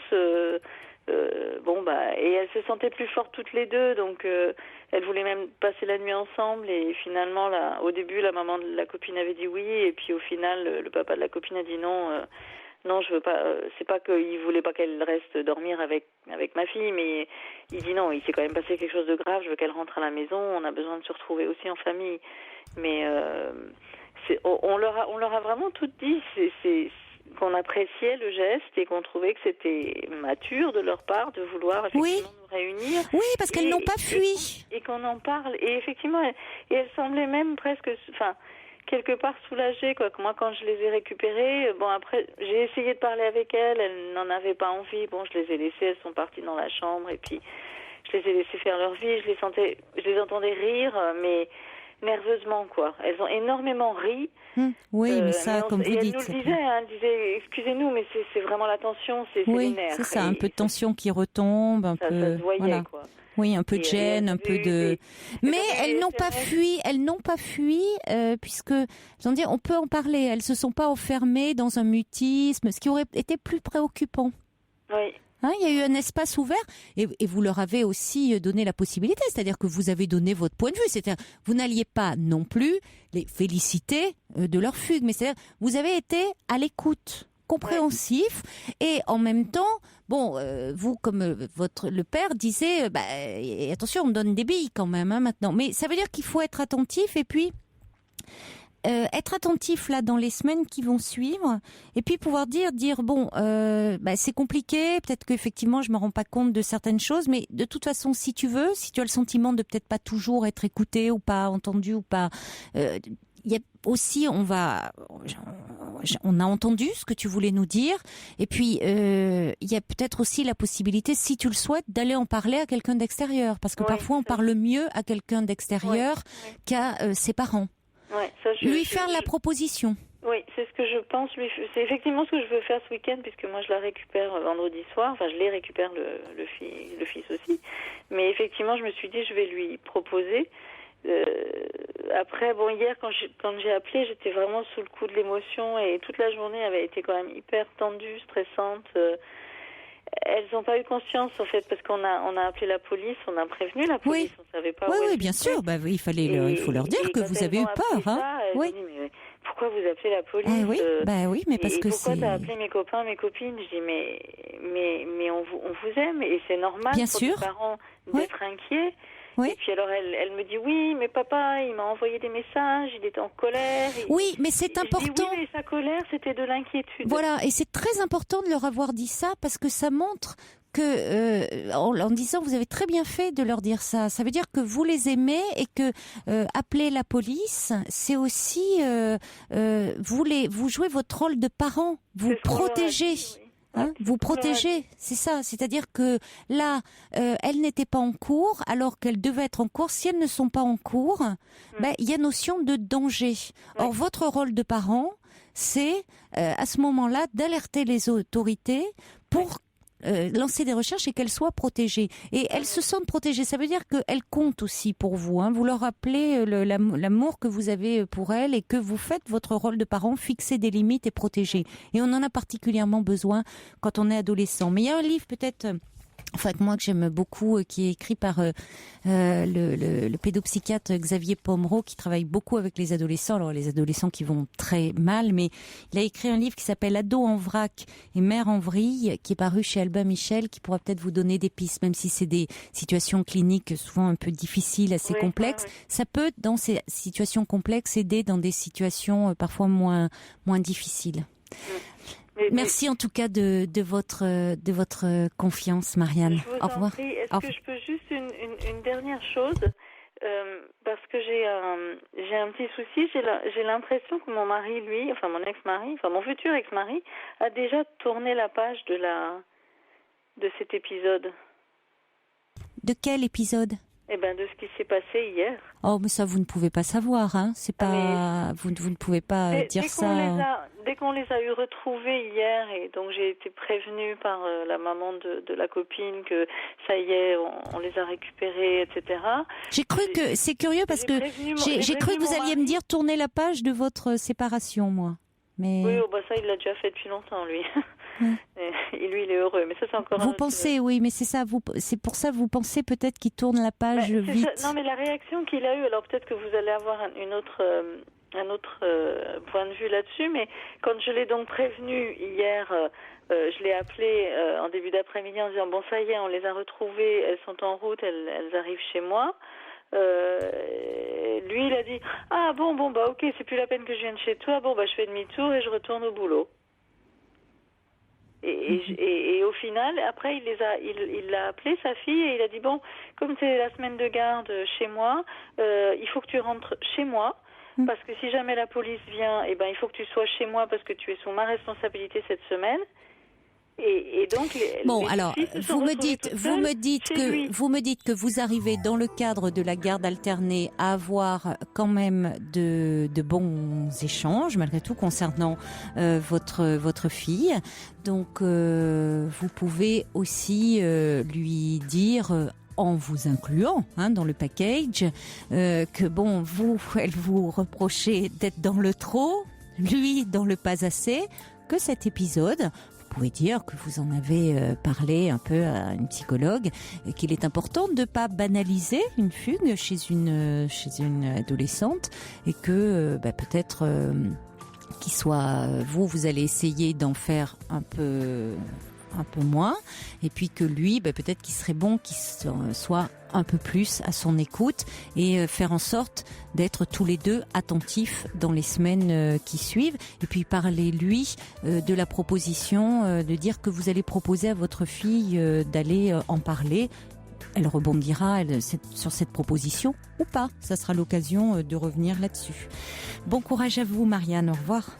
Et elles se sentaient plus fortes toutes les deux, donc elles voulaient même passer la nuit ensemble. Et finalement, au début, la maman de la copine avait dit oui, et puis au final, le papa de la copine a dit non. Non, je veux pas. C'est pas qu'il voulait pas qu'elle reste dormir avec ma fille, mais il dit non. Il s'est quand même passé quelque chose de grave. Je veux qu'elle rentre à la maison. On a besoin de se retrouver aussi en famille. Mais on leur a vraiment tout dit. C'est qu'on appréciait le geste et qu'on trouvait que c'était mature de leur part de vouloir effectivement nous réunir. Oui, parce qu'elles n'ont pas fui. Et qu'on en parle. Et effectivement, elles semblaient même presque, quelque part soulagées, quoi. Moi, quand je les ai récupérées, après, j'ai essayé de parler avec elles. Elles n'en avaient pas envie. Je les ai laissées. Elles sont parties dans la chambre et puis je les ai laissées faire leur vie. Je les entendais rire, mais nerveusement, quoi. Elles ont énormément ri. Mais ça, comme vous dites. Elle disait, excusez-nous, mais c'est vraiment la tension, c'est les nerfs. C'est ça, un peu de tension qui retombe, ça se voyait, quoi. Oui, un peu de gêne, un peu de... Mais elles n'ont pas fui, puisque, on peut en parler, elles se sont pas enfermées dans un mutisme, ce qui aurait été plus préoccupant. Oui. Il y a eu un espace ouvert et vous leur avez aussi donné la possibilité, c'est-à-dire que vous avez donné votre point de vue, c'est-à-dire vous n'alliez pas non plus les féliciter de leur fugue, mais c'est-à-dire vous avez été à l'écoute, compréhensif et en même temps, vous comme le père disait, attention, on me donne des billes quand même maintenant, mais ça veut dire qu'il faut être attentif et puis être attentif là dans les semaines qui vont suivre, et puis pouvoir dire bon, c'est compliqué, peut-être qu'effectivement je me rends pas compte de certaines choses, mais de toute façon, si tu as le sentiment de peut-être pas toujours être écouté ou pas entendu ou pas, il y a aussi, on a entendu ce que tu voulais nous dire, et puis il y a peut-être aussi la possibilité, si tu le souhaites, d'aller en parler à quelqu'un d'extérieur, parce que parfois on parle mieux à quelqu'un d'extérieur qu'à ses parents. Lui faire la proposition. Oui, c'est ce que je pense. C'est effectivement ce que je veux faire ce week-end, puisque moi je la récupère vendredi soir. Enfin, je les récupère le fils aussi. Mais effectivement, je me suis dit, je vais lui proposer. Après, hier, quand j'ai appelé, j'étais vraiment sous le coup de l'émotion, et toute la journée avait été quand même hyper tendue, stressante. Elles n'ont pas eu conscience, en fait, parce qu'on a appelé la police, on a prévenu la police, on savait pas. Oui, bien sûr. Il faut leur dire que vous avez eu peur. Elles ont dit, mais pourquoi vous appelez la police? Oui, mais parce que pourquoi t'as appelé mes copains, mes copines? Je dis, mais on vous aime, et c'est normal pour les parents d'être inquiets. Oui. Et puis alors elle me dit, oui, mais papa, il m'a envoyé des messages, il était en colère. Oui, mais c'est important. Oui, mais sa colère, c'était de l'inquiétude. Voilà, et c'est très important de leur avoir dit ça, parce que ça montre que, en disant, vous avez très bien fait de leur dire ça. Ça veut dire que vous les aimez, et que appeler la police, c'est aussi vous jouez votre rôle de parent, vous protégez. Vous protégez, c'est ça. C'est-à-dire que là, elles n'étaient pas en cours, alors qu'elles devaient être en cours. Si elles ne sont pas en cours, il y a notion de danger. Or, votre rôle de parent, c'est à ce moment-là d'alerter les autorités pour lancer des recherches et qu'elles soient protégées. Et elles se sentent protégées. Ça veut dire qu'elles comptent aussi pour vous. Vous leur rappelez l'amour que vous avez pour elles, et que vous faites votre rôle de parent, fixer des limites et protéger. Et on en a particulièrement besoin quand on est adolescent. Mais il y a un livre peut-être... que moi que j'aime beaucoup, qui est écrit par le pédopsychiatre Xavier Pomereau, qui travaille beaucoup avec les adolescents. Alors les adolescents qui vont très mal, mais il a écrit un livre qui s'appelle Ado en vrac et mère en vrille, qui est paru chez Albin Michel, qui pourra peut-être vous donner des pistes, même si c'est des situations cliniques souvent un peu difficiles, assez complexes. Ça peut, dans ces situations complexes, aider dans des situations parfois moins difficiles. Merci en tout cas de votre confiance, Marianne. Au revoir. Est-ce que je peux juste une dernière chose, parce que j'ai un petit souci. J'ai l'impression que mon mari, lui, enfin mon ex-mari, enfin mon futur ex-mari, a déjà tourné la page de cet épisode. De quel épisode? De ce qui s'est passé hier. Oh, mais ça, vous ne pouvez pas savoir, C'est pas, vous ne pouvez pas dire ça. Dès qu'on les a eu retrouvés hier, et donc j'ai été prévenue par la maman de la copine que ça y est, on les a récupérés, etc. J'ai cru que, c'est curieux parce que j'ai cru que vous alliez me dire tourner la page de votre séparation, moi. Mais... Oui, ça il l'a déjà fait depuis longtemps, lui. Et lui, il est heureux, mais ça c'est encore. Vous pensez, oui, mais c'est ça. C'est pour ça vous pensez peut-être qu'il tourne la page vite. Non, mais la réaction qu'il a eue, alors peut-être que vous allez avoir un autre point de vue là-dessus, mais quand je l'ai donc prévenu hier, je l'ai appelé en début d'après-midi en disant bon, ça y est, on les a retrouvées, elles sont en route, elles arrivent chez moi. Lui, il a dit ok, c'est plus la peine que je vienne chez toi. Je fais demi-tour et je retourne au boulot. Et au final, après, il l'a appelé, sa fille, et il a dit comme c'est la semaine de garde chez moi, il faut que tu rentres chez moi, parce que si jamais la police vient, il faut que tu sois chez moi parce que tu es sous ma responsabilité cette semaine. Et donc, alors, vous me dites que vous arrivez dans le cadre de la garde alternée à avoir quand même de bons échanges, malgré tout, concernant votre fille. Donc, vous pouvez aussi lui dire, en vous incluant dans le package, que elle vous reprochait d'être dans le trop, lui dans le pas assez, que cet épisode... Vous pouvez dire que vous en avez parlé un peu à une psychologue, et qu'il est important de ne pas banaliser une fugue chez une adolescente, et que peut-être qu'il soit vous allez essayer d'en faire un peu un peu moins, et puis que lui, peut-être qu'il serait bon qu'il soit un peu plus à son écoute et faire en sorte d'être tous les deux attentifs dans les semaines qui suivent. Et puis parlez-lui de la proposition, de dire que vous allez proposer à votre fille d'aller en parler. Elle rebondira sur cette proposition ou pas. Ça sera l'occasion de revenir là-dessus. Bon courage à vous, Marianne. Au revoir.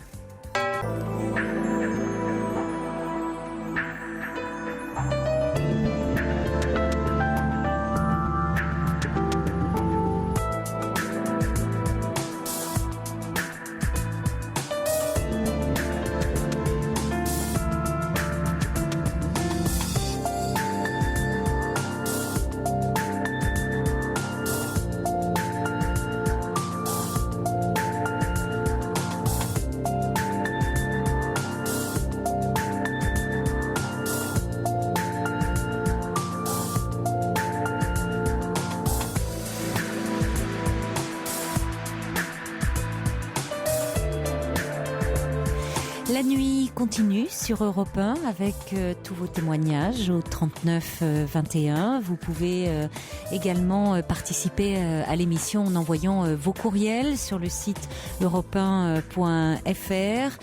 La nuit continue sur Europe 1 avec tous vos témoignages au 39 21. Vous pouvez également participer à l'émission en envoyant vos courriels sur le site europe1.fr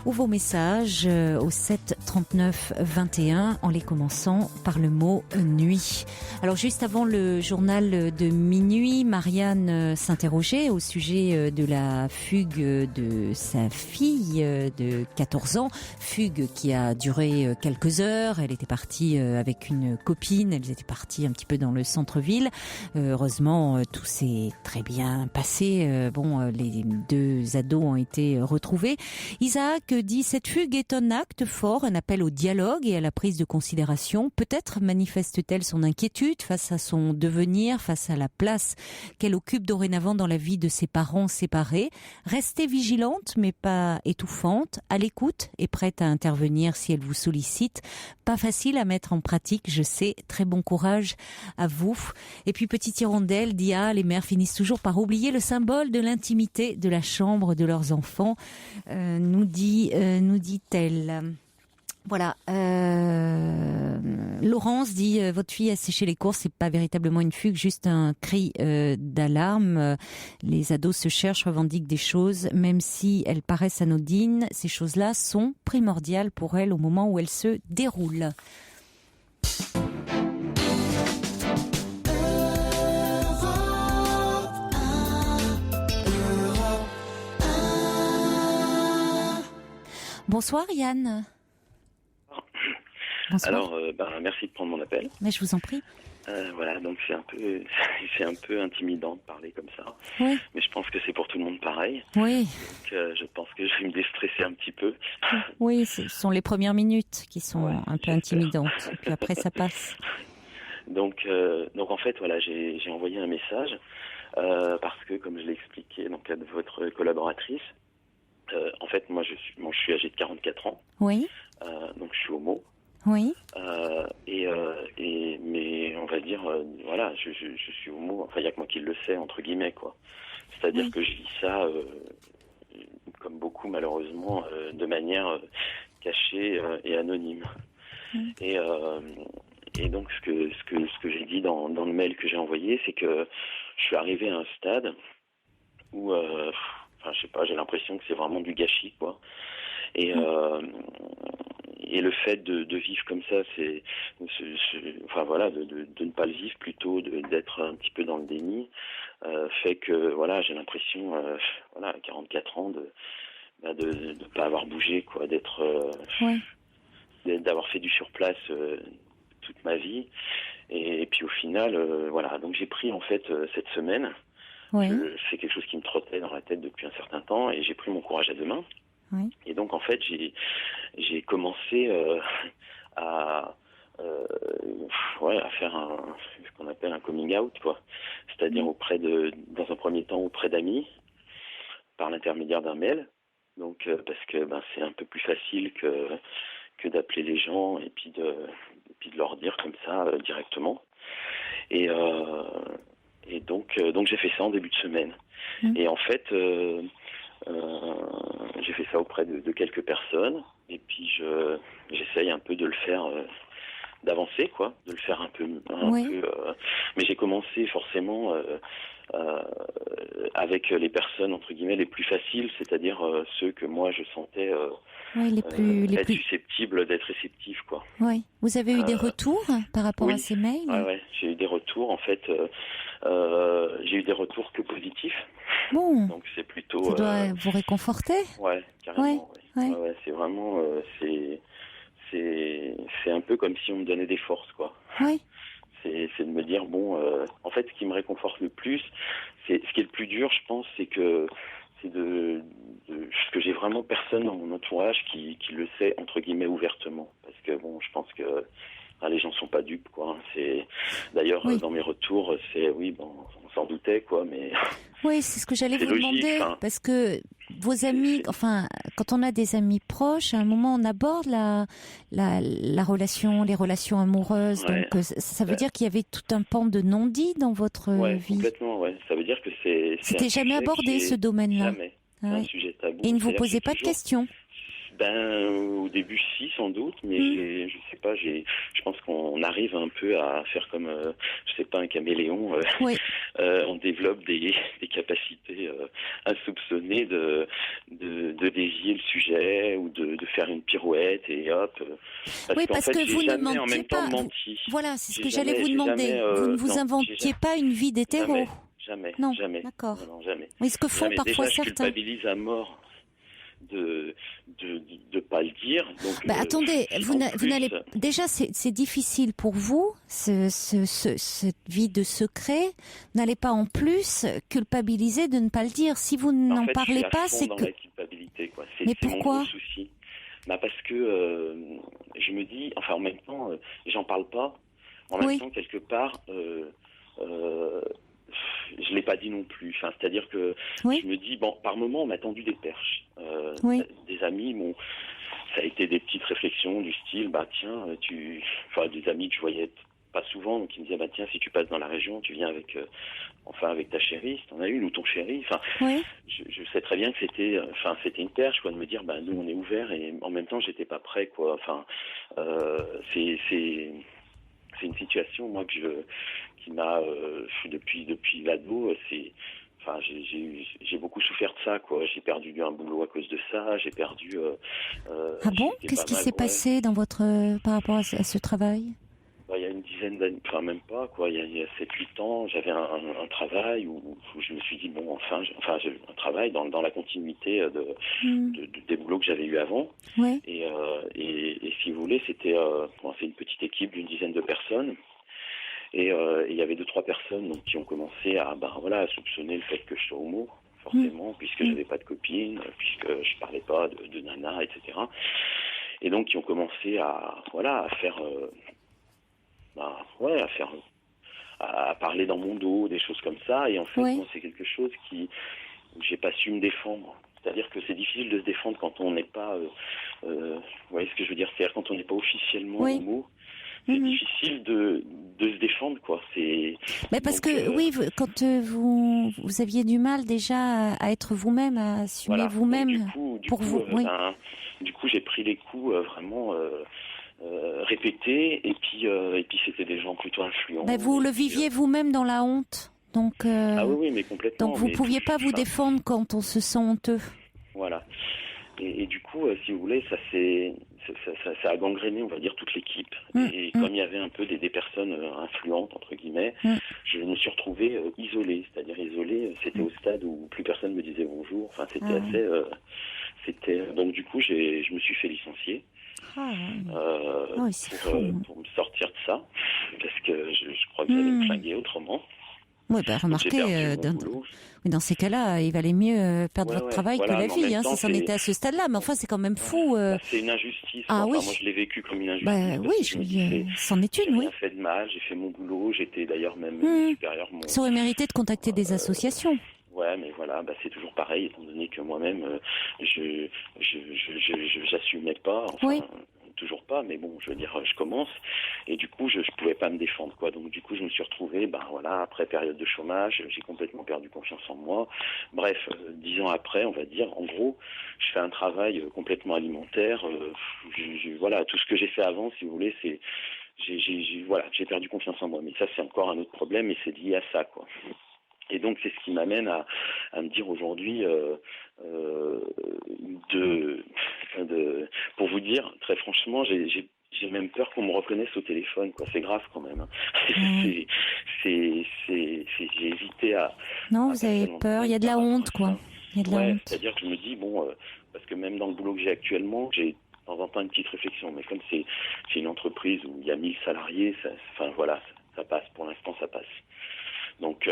ou vos messages au 7 39 21 en les commençant par le mot nuit. Alors juste avant le journal de minuit, Marianne s'interrogeait au sujet de la fugue de sa fille de 14 ans, fugue qui a duré quelques heures. Elle était partie avec une copine, elles étaient parties un petit peu dans le centre-ville. Heureusement, tout s'est très bien passé. Les deux ados ont été retrouvés. Isaac dit: cette fugue est un acte fort, un appel au dialogue et à la prise de considération. Peut-être manifeste-t-elle son inquiétude face à son devenir, face à la place qu'elle occupe dorénavant dans la vie de ses parents séparés. Restez vigilante mais pas étouffante, à l'écoute et prête à intervenir si elle vous sollicite. Pas facile à mettre en pratique, je sais. Très bon courage à vous. Et puis petite hirondelle dit: les mères finissent toujours par oublier le symbole de l'intimité de la chambre de leurs enfants, nous dit-elle. Voilà. Laurence dit: votre fille a séché les courses, c'est pas véritablement une fugue, juste un cri d'alarme. Les ados se cherchent, revendiquent des choses, même si elles paraissent anodines. Ces choses-là sont primordiales pour elles au moment où elles se déroulent. Bonsoir Yann. Bonsoir. Alors, merci de prendre mon appel. Mais je vous en prie. Voilà, donc c'est un peu intimidant de parler comme ça. Oui. Mais je pense que c'est pour tout le monde pareil. Oui. Donc, je pense que je vais me déstresser un petit peu. Oui, ce sont les premières minutes qui sont un peu intimidantes. Et puis après, ça passe. Donc en fait, voilà, j'ai envoyé un message parce que, comme je l'ai expliqué dans le cadre de votre collaboratrice, en fait, moi, je suis âgé de 44 ans. Oui. Donc, je suis homo. Oui. Mais on va dire, voilà, je suis homo. Enfin, il n'y a que moi qui le sais, entre guillemets, quoi. C'est-à-dire que je vis ça, comme beaucoup, malheureusement, de manière cachée et anonyme. Et donc, ce que j'ai dit dans le mail que j'ai envoyé, c'est que je suis arrivé à un stade où, je sais pas, j'ai l'impression que c'est vraiment du gâchis, quoi. Et le fait de vivre comme ça, de ne pas le vivre, plutôt d'être un petit peu dans le déni, fait que voilà, j'ai l'impression, à 44 ans, de pas avoir bougé, quoi, d'avoir fait du surplace toute ma vie. Et puis au final, donc j'ai pris en fait cette semaine. Oui. C'est quelque chose qui me trottait dans la tête depuis un certain temps, et j'ai pris mon courage à deux mains. Oui. Et donc en fait j'ai commencé à faire ce qu'on appelle un coming out, quoi. C'est-à-dire dans un premier temps auprès d'amis, par l'intermédiaire d'un mail. Donc parce que c'est un peu plus facile que d'appeler les gens et puis de leur dire comme ça directement. Et donc j'ai fait ça en début de semaine. Et en fait j'ai fait ça auprès de quelques personnes. Et puis j'essaye un peu de le faire, d'avancer, quoi, de le faire un peu. Mais j'ai commencé forcément avec les personnes entre guillemets les plus faciles, c'est-à-dire ceux que moi je sentais être susceptibles d'être réceptifs, quoi. Oui. Vous avez eu des retours par rapport à ces mails? Ouais, j'ai eu des retours. En fait, j'ai eu des retours que positifs. Bon. Donc c'est plutôt. Ça doit vous réconforter. Ouais, carrément. Ouais, c'est vraiment, c'est un peu comme si on me donnait des forces, quoi. Oui. C'est de me dire en fait, ce qui me réconforte le plus, c'est ce qui est le plus dur, je pense, c'est que j'ai vraiment personne dans mon entourage qui le sait entre guillemets ouvertement, parce que je pense que les gens sont pas dupes, quoi. C'est d'ailleurs dans mes retours, on s'en doutait, quoi, mais oui, c'est ce que j'allais vous demander, parce que vos amis, quand on a des amis proches, à un moment on aborde la relation, les relations amoureuses, donc ça veut dire qu'il y avait tout un pan de non-dit dans votre vie. Complètement, ça veut dire que c'était jamais abordé, ce domaine-là. Jamais. C'est un sujet tabou. Et il ne vous posait pas de questions? Au début, si, sans doute, mais je sais pas, je pense qu'on arrive un peu à faire comme, je sais pas, un caméléon. On développe des capacités insoupçonnées de dévier le sujet ou de faire une pirouette et hop. Parce que vous ne mentiez pas. Voilà, c'est ce que j'allais vous demander. Vous ne vous inventiez pas une vie d'hétéro. Jamais. Non, jamais. D'accord. Non, jamais. Mais ce que font parfois déjà, certains. Je culpabilise à mort de pas le dire. Donc, attendez, vous n'allez déjà, c'est difficile pour vous cette vie de secret. Vous n'allez pas en plus culpabiliser de ne pas le dire. Si vous n'en parlez pas, c'est que. Dans la culpabilité, quoi. Mais pourquoi? C'est mon gros souci. Parce que je me dis, en même temps, j'en parle pas. En même temps, quelque part. Je l'ai pas dit non plus. C'est-à-dire que je me dis, par moment, on m'a tendu des perches. Des amis ça a été des petites réflexions du style, des amis que je voyais pas souvent, donc ils me disaient, tiens, si tu passes dans la région, tu viens avec ta chérie, si t'en as une, ou ton chéri. Je sais très bien que c'était une perche, quoi, de me dire, nous, on est ouvert, et en même temps, j'étais pas prêt, quoi. C'est une situation, moi, qui m'a depuis l'ado, j'ai beaucoup souffert de ça, quoi. J'ai perdu un boulot à cause de ça, j'ai perdu. Ah bon? Qu'est-ce qui s'est passé par rapport à ce travail? Il y a une dizaine d'années, même pas, quoi. Il y a 7-8 ans, j'avais un travail où je me suis dit, j'ai un travail dans la continuité des boulots que j'avais eu avant. Ouais. Et si vous voulez, c'est une petite équipe d'une dizaine de personnes. Et il y avait 2-3 personnes qui ont commencé à soupçonner le fait que je sois homo, forcément, puisque j'avais pas de copine, puisque je parlais pas de nana, etc. Et donc qui ont commencé à faire à parler dans mon dos, des choses comme ça. Et en fait, moi, c'est quelque chose où j'ai pas su me défendre. C'est-à-dire que c'est difficile de se défendre quand on n'est pas, vous voyez ce que je veux dire, c'est-à-dire quand on n'est pas officiellement homo. C'est difficile de se défendre, quoi. Mais parce que quand vous aviez du mal déjà à être vous-même, à assumer vous-même pour vous. Du coup, j'ai pris les coups vraiment répétés, et puis c'était des gens plutôt influents. Vous le viviez vous-même dans la honte, donc. Oui, mais complètement. Donc vous pouviez pas vous défendre quand on se sent honteux. Voilà. Et du coup, si vous voulez, ça a gangréné, on va dire, toute l'équipe. Et comme il y avait un peu des personnes influentes, entre guillemets, je me suis retrouvé isolé. C'est-à-dire isolé, c'était au stade où plus personne me disait bonjour. Donc du coup, je me suis fait licencier pour me sortir de ça, parce que je crois que j'allais me flinguer autrement. Oui, remarquez, dans ces cas-là, il valait mieux perdre votre travail que la vie, si c'en était à ce stade-là. Mais enfin, c'est quand même fou. C'est une injustice. Moi, je l'ai vécu comme une injustice. C'en est une, J'ai fait de mal, j'ai fait mon boulot, j'étais d'ailleurs même supérieur. Ça aurait mérité de contacter des associations. Ouais, mais voilà, c'est toujours pareil, étant donné que moi-même, je j'assumais pas. toujours pas, mais bon, je veux dire, je commence. Et du coup, je pouvais pas me défendre, quoi. Donc du coup, je me suis retrouvé, après période de chômage, j'ai complètement perdu confiance en moi. Bref, 10 ans après, on va dire, en gros, je fais un travail complètement alimentaire. Voilà, tout ce que j'ai fait avant, si vous voulez, c'est j'ai perdu confiance en moi. Mais ça, c'est encore un autre problème, et c'est lié à ça, quoi. Et donc, c'est ce qui m'amène à me dire aujourd'hui, pour vous dire, très franchement, j'ai même peur qu'on me reconnaisse au téléphone, quoi. C'est grave quand même. J'ai hésité à... Non, vous avez peur, il y a de la honte, quoi. Il y a de la honte. C'est-à-dire que je me dis, parce que même dans le boulot que j'ai actuellement, j'ai de temps en temps une petite réflexion, mais comme c'est une entreprise où il y a 1000 salariés, ça passe, pour l'instant ça passe. Donc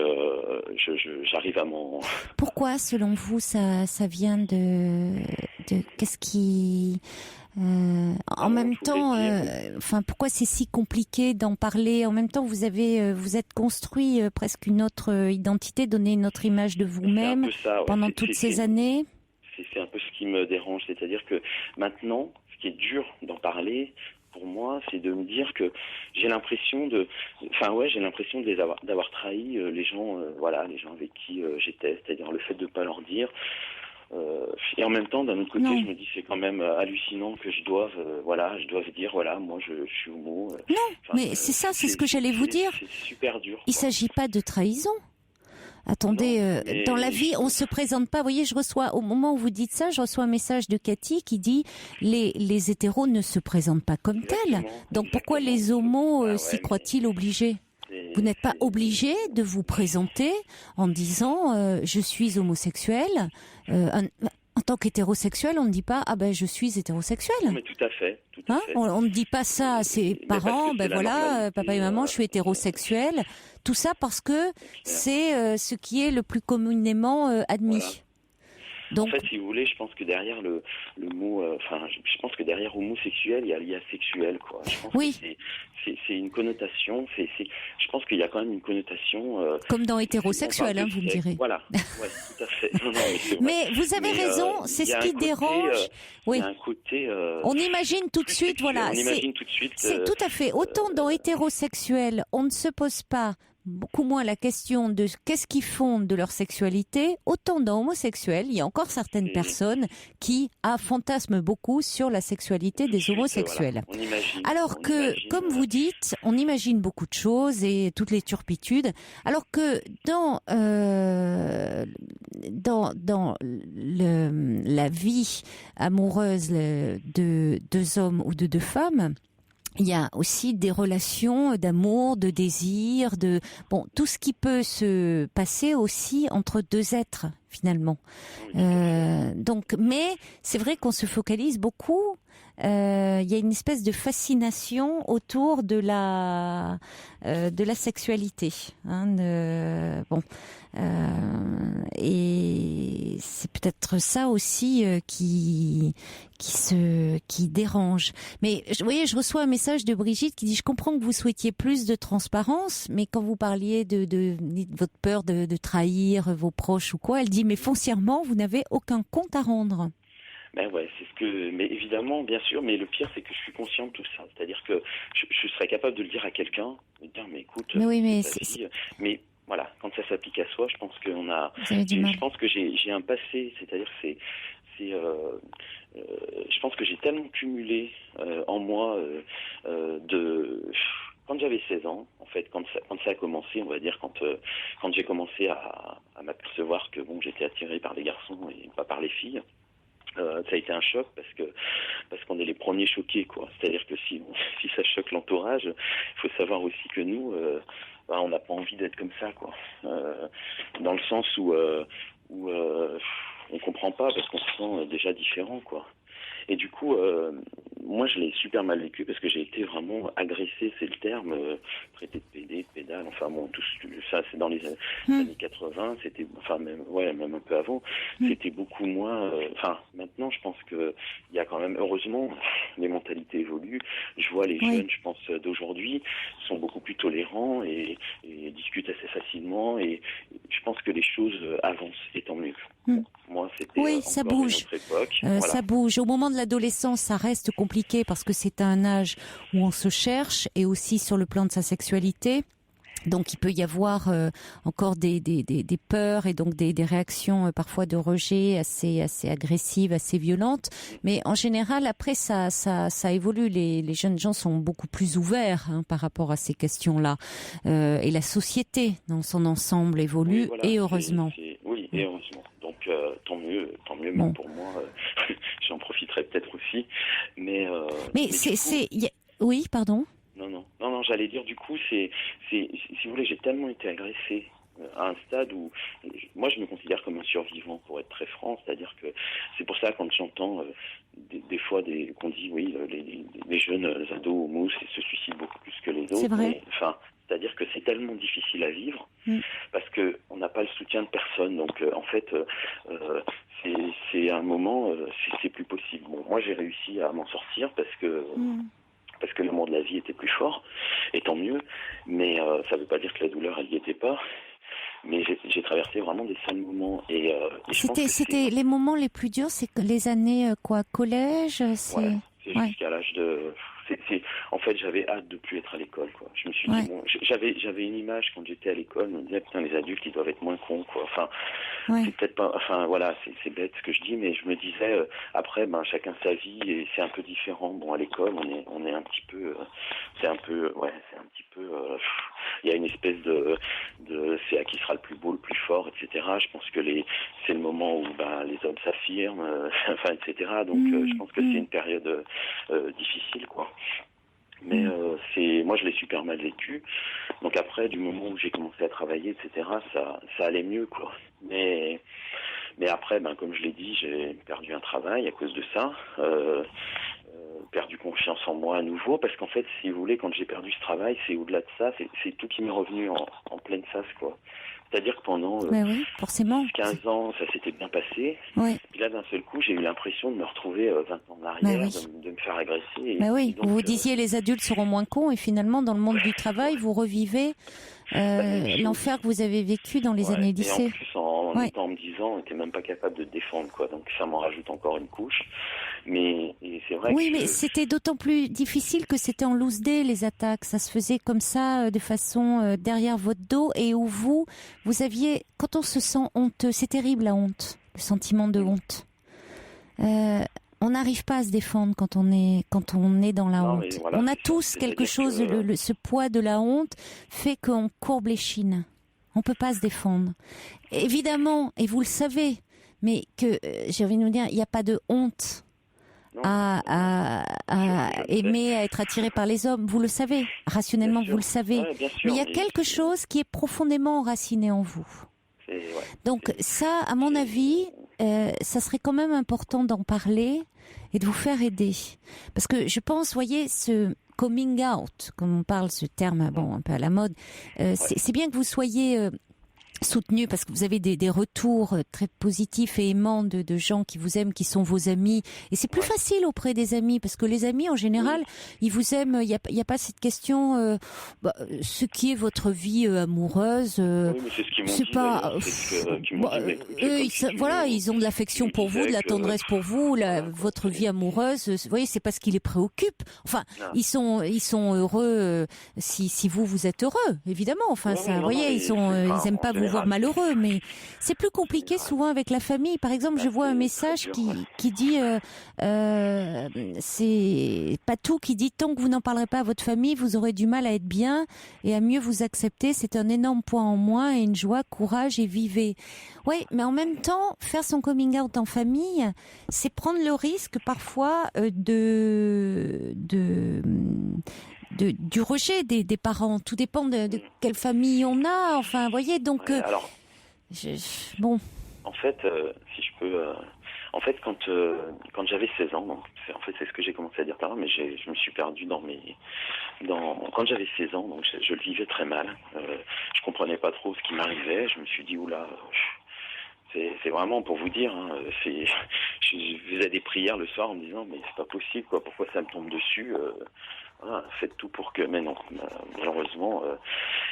j'arrive à m'en... Pourquoi, selon vous, ça vient de qu'est-ce qui... en même temps, pourquoi c'est si compliqué d'en parler? En même temps, vous êtes construit presque une autre identité, donné une autre image de vous-même pendant toutes ces années. C'est un peu ce qui me dérange, c'est-à-dire que maintenant, ce qui est dur d'en parler, pour moi, c'est de me dire que j'ai l'impression d'avoir trahi les gens avec qui j'étais, c'est-à-dire le fait de ne pas leur dire. Et en même temps, d'un autre côté, je me dis c'est quand même hallucinant que je doive dire moi je suis homo. Mais c'est ce que j'allais vous dire. C'est super dur. Il s'agit pas de trahison. Attendez, dans la vie, on se présente pas. Vous voyez, au moment où vous dites ça, je reçois un message de Cathy qui dit les hétéros ne se présentent pas comme tels. Donc pourquoi les homos s'y croient-ils obligés? Vous n'êtes pas obligé de vous présenter en disant je suis homosexuel. En tant qu'hétérosexuel, on ne dit pas je suis hétérosexuel. Non, mais tout à fait. On ne dit pas ça à ses parents. Papa et maman, je suis hétérosexuel. Tout ça parce que c'est ce qui est le plus communément admis. Voilà. Donc, en fait, si vous voulez, je pense que derrière le mot, je pense que derrière homosexuel, il y a sexuel, quoi. Je pense que c'est une connotation. Je pense qu'il y a quand même une connotation. Comme dans hétérosexuel, vous me direz. Voilà, ouais, tout à fait. Non, mais vous avez raison, c'est ce qui dérange. Il y a un côté. On imagine tout de suite, voilà. On imagine tout de suite. C'est tout à fait. Autant dans hétérosexuel, on ne se pose pas beaucoup moins la question de qu'est-ce qu'ils font de leur sexualité, autant dans homosexuel, il y a encore certaines personnes qui fantasment beaucoup sur la sexualité des homosexuels. Voilà. Comme vous dites, on imagine beaucoup de choses et toutes les turpitudes, alors que dans la vie amoureuse de deux hommes ou de deux femmes, il y a aussi des relations d'amour, de désir, tout ce qui peut se passer aussi entre deux êtres finalement. Mais c'est vrai qu'on se focalise beaucoup. Il y a une espèce de fascination autour de la sexualité. Et c'est peut-être ça aussi qui dérange. Mais vous voyez, je reçois un message de Brigitte qui dit: je comprends que vous souhaitiez plus de transparence, mais quand vous parliez de votre peur de trahir vos proches ou quoi, elle dit: mais foncièrement, vous n'avez aucun compte à rendre. Mais évidemment, bien sûr, mais le pire, c'est que je suis conscient de tout ça. C'est-à-dire que je serais capable de le dire à quelqu'un, de dire, mais écoute, mais voilà, quand ça s'applique à soi, je pense je pense que j'ai un passé, c'est-à-dire que je pense que j'ai tellement cumulé en moi quand j'avais 16 ans, en fait, quand ça a commencé, on va dire, quand j'ai commencé à m'apercevoir que j'étais attiré par les garçons et pas par les filles. Ça a été un choc parce qu'on est les premiers choqués, quoi. C'est-à-dire que si ça choque l'entourage, il faut savoir aussi que nous, on n'a pas envie d'être comme ça, quoi. Dans le sens où on comprend pas parce qu'on se sent déjà différent, quoi. Et du coup, moi, je l'ai super mal vécu parce que j'ai été vraiment agressé, c'est le terme, traité de PD, de pédale, tout ça, c'est dans les années 80, c'était, même un peu avant, c'était beaucoup moins, maintenant, je pense que il y a quand même, heureusement, les mentalités évoluent. Je vois les jeunes, je pense, d'aujourd'hui, sont beaucoup plus tolérants et discutent assez facilement et je pense que les choses avancent et tant mieux. Moi, c'était oui, ça encore bouge. une autre époque. Voilà. Ça bouge. Au moment de l'adolescence, ça reste compliqué parce que c'est un âge où on se cherche et aussi sur le plan de sa sexualité. Donc il peut y avoir encore des peurs et donc des réactions parfois de rejet assez agressives, assez violentes. Mais en général, après ça évolue. Les jeunes gens sont beaucoup plus ouverts par rapport à ces questions-là. Et la société dans son ensemble évolue, oui, voilà, et heureusement. Oui, et heureusement. Donc tant mieux. Bon. Même pour moi, j'en profiterai peut-être aussi. Mais oui, pardon. Non, j'allais dire, du coup, si vous voulez, j'ai tellement été agressé à un stade où, moi, je me considère comme un survivant, pour être très franc, c'est-à-dire que c'est pour ça, quand j'entends des fois qu'on dit, oui, les jeunes ados homos se suicident beaucoup plus que les autres. C'est vrai. C'est-à-dire que c'est tellement difficile à vivre, parce que on n'a pas le soutien de personne, donc en fait, c'est un moment, c'est plus possible. Bon, moi, j'ai réussi à m'en sortir parce que l'amour de la vie était plus fort, et tant mieux, mais ça ne veut pas dire que la douleur, elle n'y était pas, mais j'ai traversé vraiment des sales moments, et c'était les moments les plus durs, c'est que les années, collège, c'est jusqu'à l'âge de... En fait, j'avais hâte de plus être à l'école, quoi. Je me suis dit, bon, j'avais une image quand j'étais à l'école, on me disait, putain, les adultes, ils doivent être moins cons, quoi. Enfin, c'est peut-être pas, enfin, voilà, c'est bête ce que je dis, mais je me disais, après, chacun sa vie, et c'est un peu différent. Bon, à l'école, on est un petit peu, il y a une espèce de c'est à qui sera le plus beau, le plus fort, etc. Je pense que c'est le moment où, les hommes s'affirment, etc. Donc, je pense que c'est une période difficile, quoi. Mais moi, je l'ai super mal vécu. Donc après, du moment où j'ai commencé à travailler, etc., ça allait mieux, quoi. Mais après, comme je l'ai dit, j'ai perdu un travail à cause de ça. Perdu confiance en moi à nouveau, parce qu'en fait, si vous voulez, quand j'ai perdu ce travail, c'est au-delà de ça, c'est tout qui m'est revenu en pleine face, quoi. C'est-à-dire que pendant 15 ans, ça s'était bien passé. Oui. Puis là, d'un seul coup, j'ai eu l'impression de me retrouver 20 ans en arrière, de me faire agresser. Donc, vous disiez les adultes seront moins cons, et finalement, dans le monde du travail, vous revivez l'enfer que vous avez vécu dans les années lycée. Et en plus, en étant me disant, on n'était même pas capable de te défendre, quoi. Donc ça m'en rajoute encore une couche. Mais c'est vrai mais c'était d'autant plus difficile que c'était en loose day, les attaques. Ça se faisait comme ça, de façon derrière votre dos, et où vous aviez, quand on se sent honteux, c'est terrible la honte, le sentiment de honte. On n'arrive pas à se défendre quand on est dans la honte. Voilà, on a tous quelque chose, ce poids de la honte fait qu'on courbe les chines. On peut pas se défendre. Évidemment, et vous le savez, mais que j'ai envie de vous dire, il n'y a pas de honte à aimer, à être attiré par les hommes. Vous le savez, rationnellement, vous le savez. Ouais, mais il y a quelque chose qui est profondément enraciné en vous. Donc ça, à mon avis, ça serait quand même important d'en parler et de vous faire aider. Parce que je pense, voyez, ce coming out, comme on parle, ce terme un peu à la mode, c'est bien que vous soyez soutenu, parce que vous avez des retours très positifs et aimants de gens qui vous aiment, qui sont vos amis, et c'est plus facile auprès des amis, parce que les amis en général ils vous aiment, il y a pas cette question ce qui est votre vie amoureuse, mais c'est ce qu'ils m'ont dit, pas ils ont de l'affection pour vous, de la tendresse pour vous, votre vie amoureuse, vous voyez, c'est parce qu'ils les préoccupent, ils sont heureux si vous êtes heureux, évidemment, vous voyez, ils aiment pas vous voir malheureux, mais c'est plus compliqué souvent avec la famille. Par exemple, je vois un message qui dit c'est Patou qui dit, tant que vous n'en parlerez pas à votre famille, vous aurez du mal à être bien et à mieux vous accepter. C'est un énorme poids en moins et une joie, courage et vivez. Oui, mais en même temps, faire son coming out en famille, c'est prendre le risque parfois du rejet des parents. Tout dépend de quelle famille on a. Enfin, vous voyez, donc... bon. En fait, si je peux... En fait, quand j'avais 16 ans, donc, c'est ce que j'ai commencé à dire tout à l'heure, mais je me suis perdu quand j'avais 16 ans, donc je le vivais très mal. Je comprenais pas trop ce qui m'arrivait. Je me suis dit, oula... C'est vraiment pour vous dire, je faisais des prières le soir en me disant, mais c'est pas possible, quoi, pourquoi ça me tombe dessus, faites tout pour que... Mais non, malheureusement.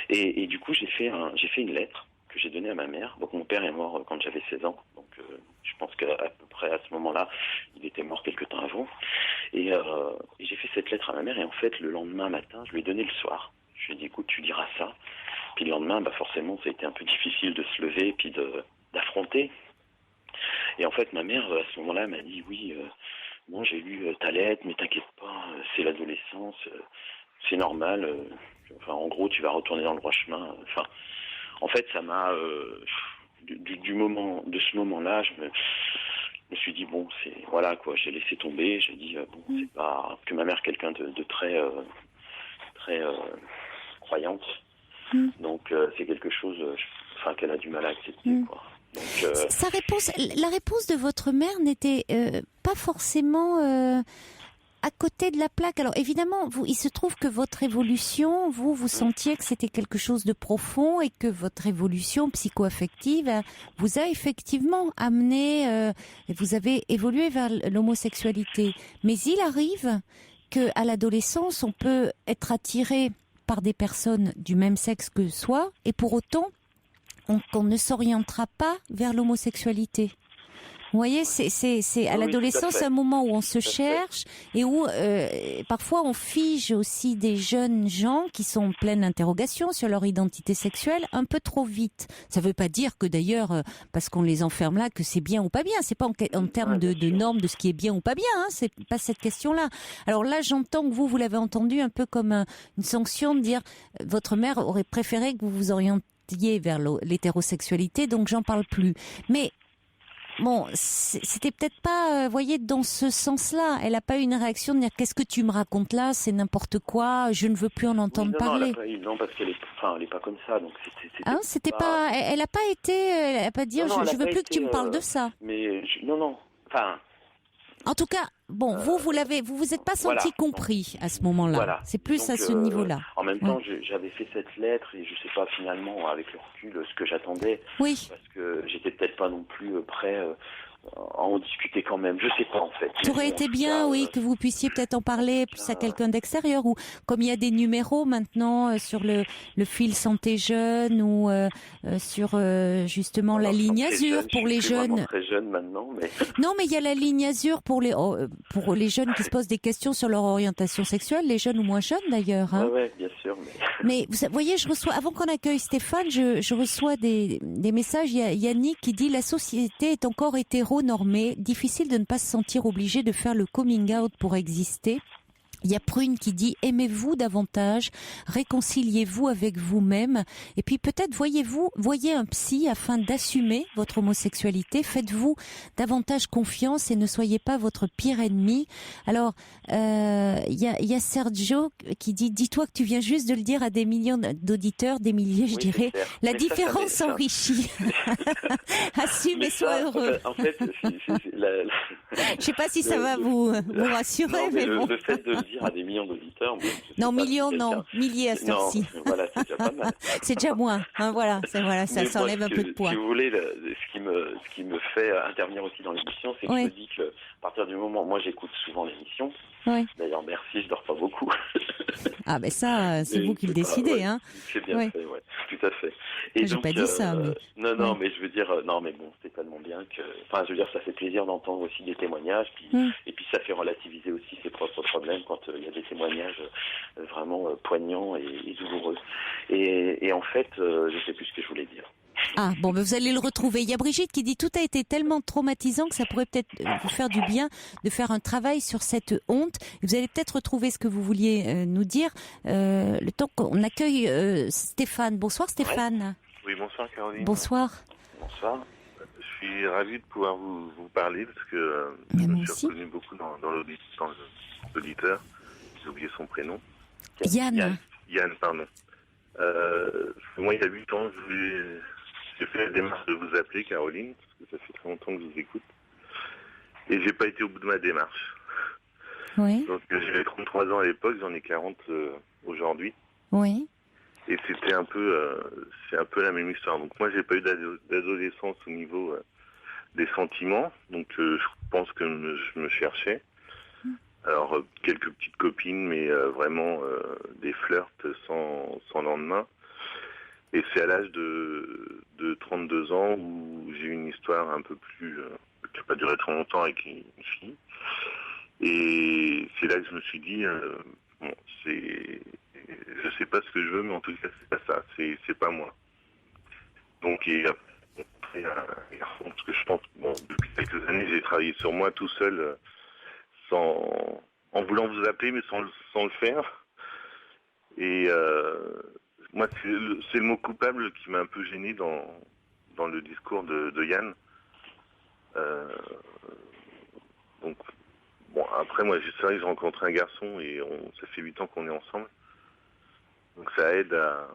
Et du coup, j'ai fait une lettre que j'ai donnée à ma mère. Donc mon père est mort quand j'avais 16 ans. Donc je pense qu'à peu près à ce moment-là, il était mort quelque temps avant. Et j'ai fait cette lettre à ma mère. Et en fait, le lendemain matin, je lui ai donné le soir. Je lui ai dit, écoute, tu diras ça. Puis le lendemain, forcément, ça a été un peu difficile de se lever et puis d'affronter. Et en fait, ma mère, à ce moment-là, m'a dit, oui, bon, j'ai lu ta lettre, mais t'inquiète pas, c'est l'adolescence, c'est normal. Enfin, en gros, tu vas retourner dans le droit chemin. Enfin, en fait, ça m'a... de ce moment-là, je me suis dit, bon, voilà, quoi, j'ai laissé tomber. J'ai dit, bon, c'est pas... Que ma mère, quelqu'un de très croyante. Donc, c'est quelque chose qu'elle a du mal à accepter, quoi. Donc, la réponse de votre mère n'était pas forcément à côté de la plaque. Alors évidemment, il se trouve que votre évolution, vous sentiez que c'était quelque chose de profond et que votre évolution psycho-affective vous a effectivement amené, vous avez évolué vers l'homosexualité. Mais il arrive qu'à l'adolescence, on peut être attiré par des personnes du même sexe que soi et pour autant qu'on ne s'orientera pas vers l'homosexualité. Vous voyez, c'est à l'adolescence un moment où on se cherche et où parfois on fige aussi des jeunes gens qui sont en pleine interrogation sur leur identité sexuelle un peu trop vite. Ça ne veut pas dire que d'ailleurs, parce qu'on les enferme là, que c'est bien ou pas bien. C'est pas en termes de normes de ce qui est bien ou pas bien. Hein. C'est pas cette question-là. Alors là, j'entends que vous l'avez entendu un peu comme une sanction de dire votre mère aurait préféré que vous vous orientiez vers l'hétérosexualité, donc j'en parle plus. Mais bon, c'était peut-être pas, voyez, dans ce sens-là. Elle n'a pas eu une réaction de dire qu'est-ce que tu me racontes là, c'est n'importe quoi, je ne veux plus en entendre parler. Non, parce qu'elle est pas comme ça, donc c'était pas. Elle n'a pas été, elle n'a pas dit je veux plus que tu me parles de ça. Mais non, enfin. En tout cas, bon, vous êtes pas senti compris à ce moment-là. Voilà. C'est plus donc, à ce niveau-là. En même temps, j'avais fait cette lettre et je sais pas finalement avec le recul ce que j'attendais. Oui. Parce que j'étais peut-être pas non plus prêt à en discuter quand même. Je sais pas en fait. Ça aurait été bien, que vous puissiez peut-être en parler plus à quelqu'un d'extérieur ou comme il y a des numéros maintenant sur le fil santé jeune ou sur justement la ligne Azur pour les jeunes. Je suis très jeune maintenant, mais non, mais il y a la ligne Azur pour les jeunes qui se posent des questions sur leur orientation sexuelle, les jeunes ou moins jeunes d'ailleurs. Hein. Ouais, bien sûr. Mais vous voyez, je reçois avant qu'on accueille Stéphane, je reçois des messages. Il y a Yannick qui dit la société est encore hétéro-normée, difficile de ne pas se sentir obligé de faire le coming out pour exister. Il y a Prune qui dit aimez-vous davantage, réconciliez-vous avec vous-même et puis peut-être voyez un psy afin d'assumer votre homosexualité, faites-vous davantage confiance et ne soyez pas votre pire ennemi. Alors il y a Sergio qui dit dis-toi que tu viens juste de le dire à des millions d'auditeurs, des milliers je dirais, la différence enrichit. Assume et sois heureux. En fait, je sais pas si ça va vous rassurer, mais bon. Le fait de le dire à des millions d'auditeurs. Non, millions, non. Milliers à cette heure-ci. Voilà, c'est déjà pas mal. C'est déjà moins. Hein, voilà, ça s'enlève un peu de poids. Si vous voulez, ce qui me fait intervenir aussi dans l'émission, c'est que je me dis que à partir du moment, moi j'écoute souvent l'émission. Oui. D'ailleurs, merci, je dors pas beaucoup. Ah ben ça, c'est vous qui le décidez, hein. C'est bien fait, tout à fait. Et j'ai donc, pas dit ça, mais... Non, mais je veux dire, mais bon, c'est tellement bien que, enfin, je veux dire, ça fait plaisir d'entendre aussi des témoignages, et puis ça fait relativiser aussi ses propres problèmes quand il y a des témoignages vraiment poignants et douloureux. Et en fait, je sais plus ce que je voulais dire. Ah bon, vous allez le retrouver. Il y a Brigitte qui dit tout a été tellement traumatisant que ça pourrait peut-être vous faire du bien de faire un travail sur cette honte. Vous allez peut-être retrouver ce que vous vouliez nous dire le temps qu'on accueille Stéphane. Bonsoir Stéphane. Oui, bonsoir Caroline. Bonsoir. Bonsoir. Je suis ravi de pouvoir vous parler parce que je me suis reconnu beaucoup dans l'auditeur. J'ai oublié son prénom. Yann, pardon. Moi, il y a 8 ans, j'ai fait la démarche de vous appeler, Caroline, parce que ça fait très longtemps que je vous écoute. Et j'ai pas été au bout de ma démarche. Oui. Donc, j'avais 33 ans à l'époque, j'en ai 40 aujourd'hui. Oui. Et c'est un peu la même histoire. Donc, moi, j'ai pas eu d'adolescence au niveau des sentiments. Donc, je pense que je me cherchais. Alors, quelques petites copines, mais vraiment des flirts sans lendemain. Et c'est à l'âge de 32 ans où j'ai eu une histoire un peu plus... qui n'a pas duré très longtemps avec une fille. Et c'est là que je me suis dit, bon, je sais pas ce que je veux, mais en tout cas, c'est pas ça, c'est pas moi. Donc, et après, parce que je pense, bon, depuis quelques années, j'ai travaillé sur moi tout seul, en voulant vous appeler, mais sans le faire. Et moi, c'est le mot coupable qui m'a un peu gêné dans le discours de Yann. Donc, bon, après, moi, c'est vrai que j'ai rencontré un garçon et ça fait 8 ans qu'on est ensemble. Donc, ça aide à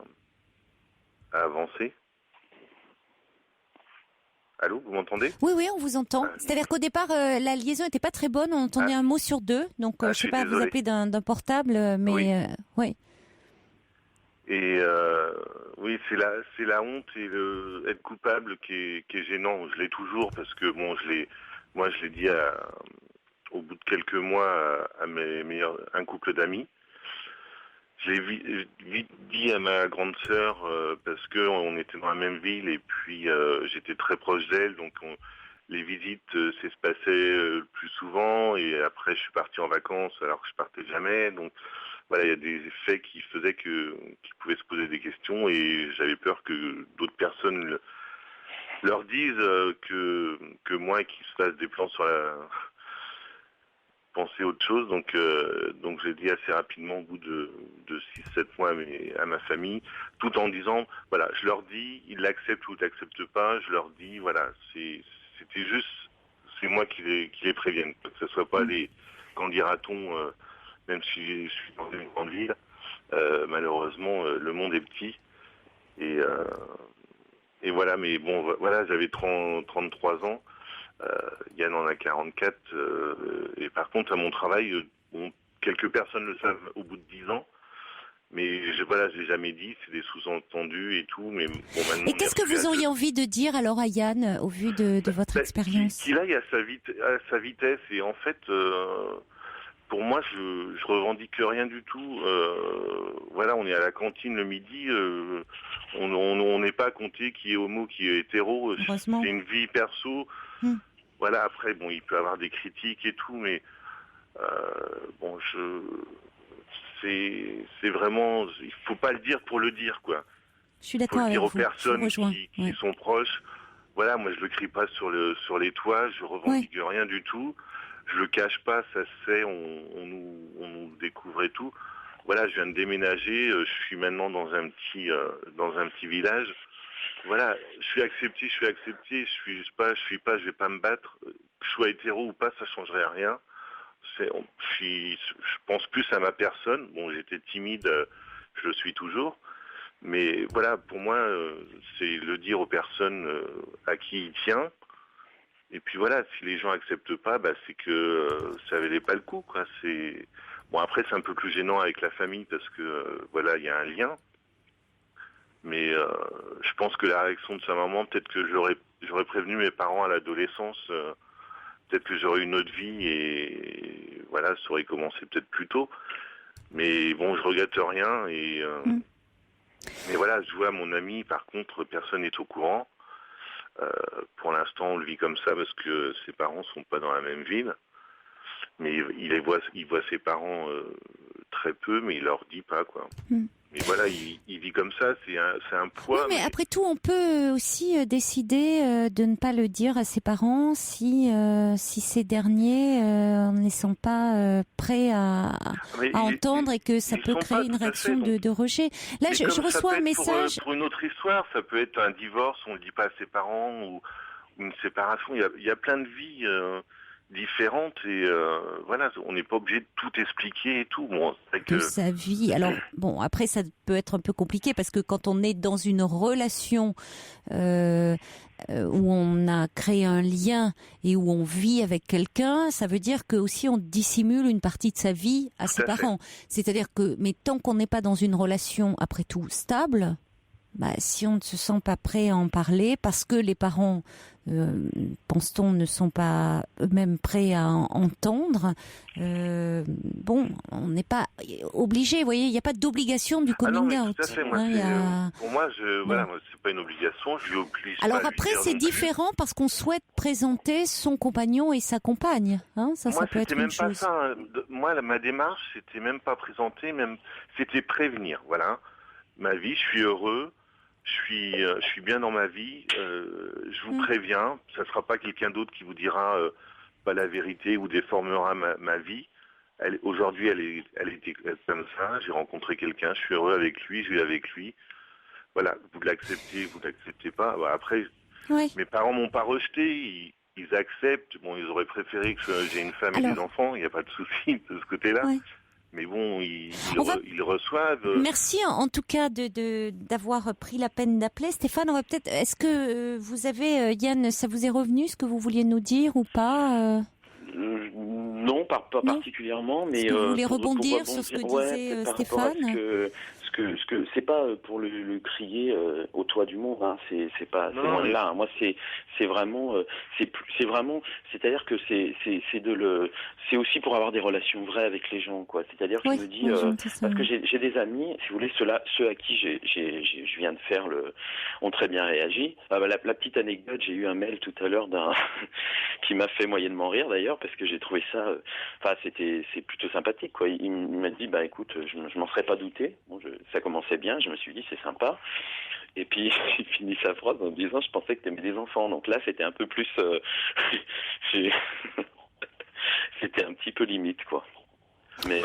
avancer. Allô, vous m'entendez? Oui, on vous entend. C'est-à-dire qu'au départ, la liaison n'était pas très bonne. On entendait un mot sur deux. Donc, je sais pas, désolé. Vous appelez d'un portable, mais oui. Ouais. Et oui, c'est la honte et être coupable qui est gênant. Je l'ai toujours parce que bon, je l'ai dit au bout de quelques mois à un couple d'amis. Je l'ai vite dit à ma grande sœur parce que on était dans la même ville et puis j'étais très proche d'elle, donc les visites se passaient plus souvent et après je suis parti en vacances alors que je partais jamais, donc voilà, il y a des effets qui faisaient qu'ils pouvaient se poser des questions et j'avais peur que d'autres personnes leur disent que moi qu'ils se fassent des plans sur penser autre chose, donc j'ai dit assez rapidement au bout de 6-7 mois à ma famille, tout en disant, voilà, je leur dis, ils l'acceptent ou ils l'acceptent pas, je leur dis, voilà, c'était juste, c'est moi qui les prévienne, que ce soit pas les, quand dira-t-on, même si je suis dans une grande ville, malheureusement, le monde est petit, et voilà, mais bon, voilà, j'avais 33 ans, Yann en a 44 et par contre à mon travail, bon, quelques personnes le savent au bout de 10 ans, mais je l'ai jamais dit, c'est des sous-entendus et tout, mais bon, maintenant... Et qu'est-ce que vous auriez envie de dire alors à Yann au vu de votre expérience? Qu'il aille à sa vitesse et en fait pour moi je revendique rien du tout, voilà, on est à la cantine le midi, on n'est pas à compter qui est homo, qui est hétéro, c'est une vie perso. Voilà, après, bon, il peut y avoir des critiques et tout, mais bon, c'est vraiment, il faut pas le dire pour le dire, quoi. Je suis d'accord avec vous. Faut le dire aux personnes qui sont proches. Voilà, moi, je le crie pas sur les toits, je revendique rien du tout. Je le cache pas, ça se sait, on nous découvre et tout. Voilà, je viens de déménager, je suis maintenant dans un petit village. Voilà, je suis accepté, je vais pas me battre, que je sois hétéro ou pas, ça changerait à rien. Je pense plus à ma personne. Bon, j'étais timide, je le suis toujours. Mais voilà, pour moi, c'est le dire aux personnes à qui il tient. Et puis voilà, si les gens acceptent pas, c'est que ça valait pas le coup, quoi. Bon, après, c'est un peu plus gênant avec la famille parce que voilà, il y a un lien. Mais je pense que la réaction de sa maman, peut-être que j'aurais prévenu mes parents à l'adolescence, peut-être que j'aurais une autre vie et voilà, ça aurait commencé peut-être plus tôt. Mais bon, je regrette rien et mais voilà, je vois mon ami, par contre, personne n'est au courant. Pour l'instant, on le vit comme ça parce que ses parents sont pas dans la même ville. Mais il voit ses parents très peu, mais il leur dit pas, quoi. Mais voilà, il vit comme ça, c'est un poids. Oui, mais après tout, on peut aussi décider de ne pas le dire à ses parents si ces derniers ne sont pas prêts à entendre et que ça peut créer une réaction de rejet. Là, je reçois un message. Pour une autre histoire, ça peut être un divorce, on le dit pas à ses parents, ou une séparation. Il y a plein de vies différentes et voilà, on n'est pas obligé de tout expliquer et tout. Bon, de sa vie. Alors bon, après ça peut être un peu compliqué parce que quand on est dans une relation où on a créé un lien et où on vit avec quelqu'un, ça veut dire que aussi on dissimule une partie de sa vie à ses parents. C'est-à-dire que, mais tant qu'on n'est pas dans une relation après tout stable, si on ne se sent pas prêt à en parler, parce que les parents, pense-t-on, ne sont pas eux-mêmes prêts à entendre, on n'est pas obligé, vous voyez, il n'y a pas d'obligation du coming out. Tout à fait, moi, pour moi, c'est pas une obligation, je lui oblige. Alors après, c'est différent parce qu'on souhaite présenter son compagnon et sa compagne, ça peut être une chose. Moi, c'était même pas ça, moi, ma démarche, c'était même pas présenter, c'était prévenir, voilà. Ma vie, je suis heureux, je suis bien dans ma vie, je vous préviens, ça sera pas quelqu'un d'autre qui vous dira pas la vérité ou déformera ma vie. Aujourd'hui, elle était comme ça, j'ai rencontré quelqu'un, je suis heureux avec lui, je vis avec lui. Voilà, vous l'acceptez pas. Après, mes parents m'ont pas rejeté, ils acceptent. Bon, ils auraient préféré que j'ai une femme et des enfants, il n'y a pas de souci de ce côté-là. Ouais. Mais bon, ils reçoivent. Merci en tout cas d'avoir pris la peine d'appeler. Stéphane, est-ce que vous avez, Yann, ça vous est revenu ce que vous vouliez nous dire ou pas Non, pas particulièrement, mais est-ce que vous voulez rebondir sur ce que disait Stéphane? Ce que c'est pas pour le crier au toit du monde, c'est pas loin de là. Moi, c'est vraiment, c'est-à-dire que c'est aussi pour avoir des relations vraies avec les gens, quoi. C'est-à-dire que je me dis, parce que j'ai des amis, si vous voulez, ceux à qui je viens de faire ont très bien réagi. La petite anecdote, j'ai eu un mail tout à l'heure qui m'a fait moyennement rire d'ailleurs, parce que j'ai trouvé ça, c'est plutôt sympathique, quoi. Il m'a dit, écoute, je m'en serais pas douté. Bon, ça commençait bien, je me suis dit c'est sympa. Et puis il finit sa phrase en disant je pensais que t'aimais des enfants. Donc là c'était un peu plus c'était un petit peu limite, quoi. Mais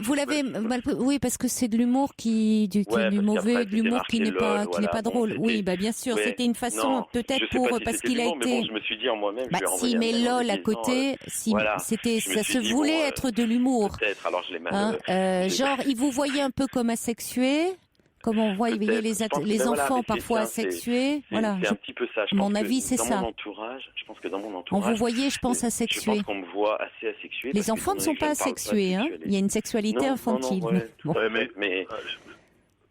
vous l'avez parce que c'est de l'humour de l'humour qui n'est pas drôle. Oui, bien sûr, c'était une façon peut-être parce qu'il a été. Bon, je me suis dit en moi-même. Si mais LOL à côté, c'était ça se voulait être de l'humour. Peut-être. Alors je l'ai mal. Genre, il vous voyait un peu comme asexué. Comme on voit, il y a les enfants parfois asexués. Voilà. C'est un petit peu ça. Mon avis, c'est ça. Je pense que dans mon entourage. On vous voyait, je pense, asexué. Je pense qu'on me voit assez asexué. Les enfants ne sont pas asexués, Il y a une sexualité infantile.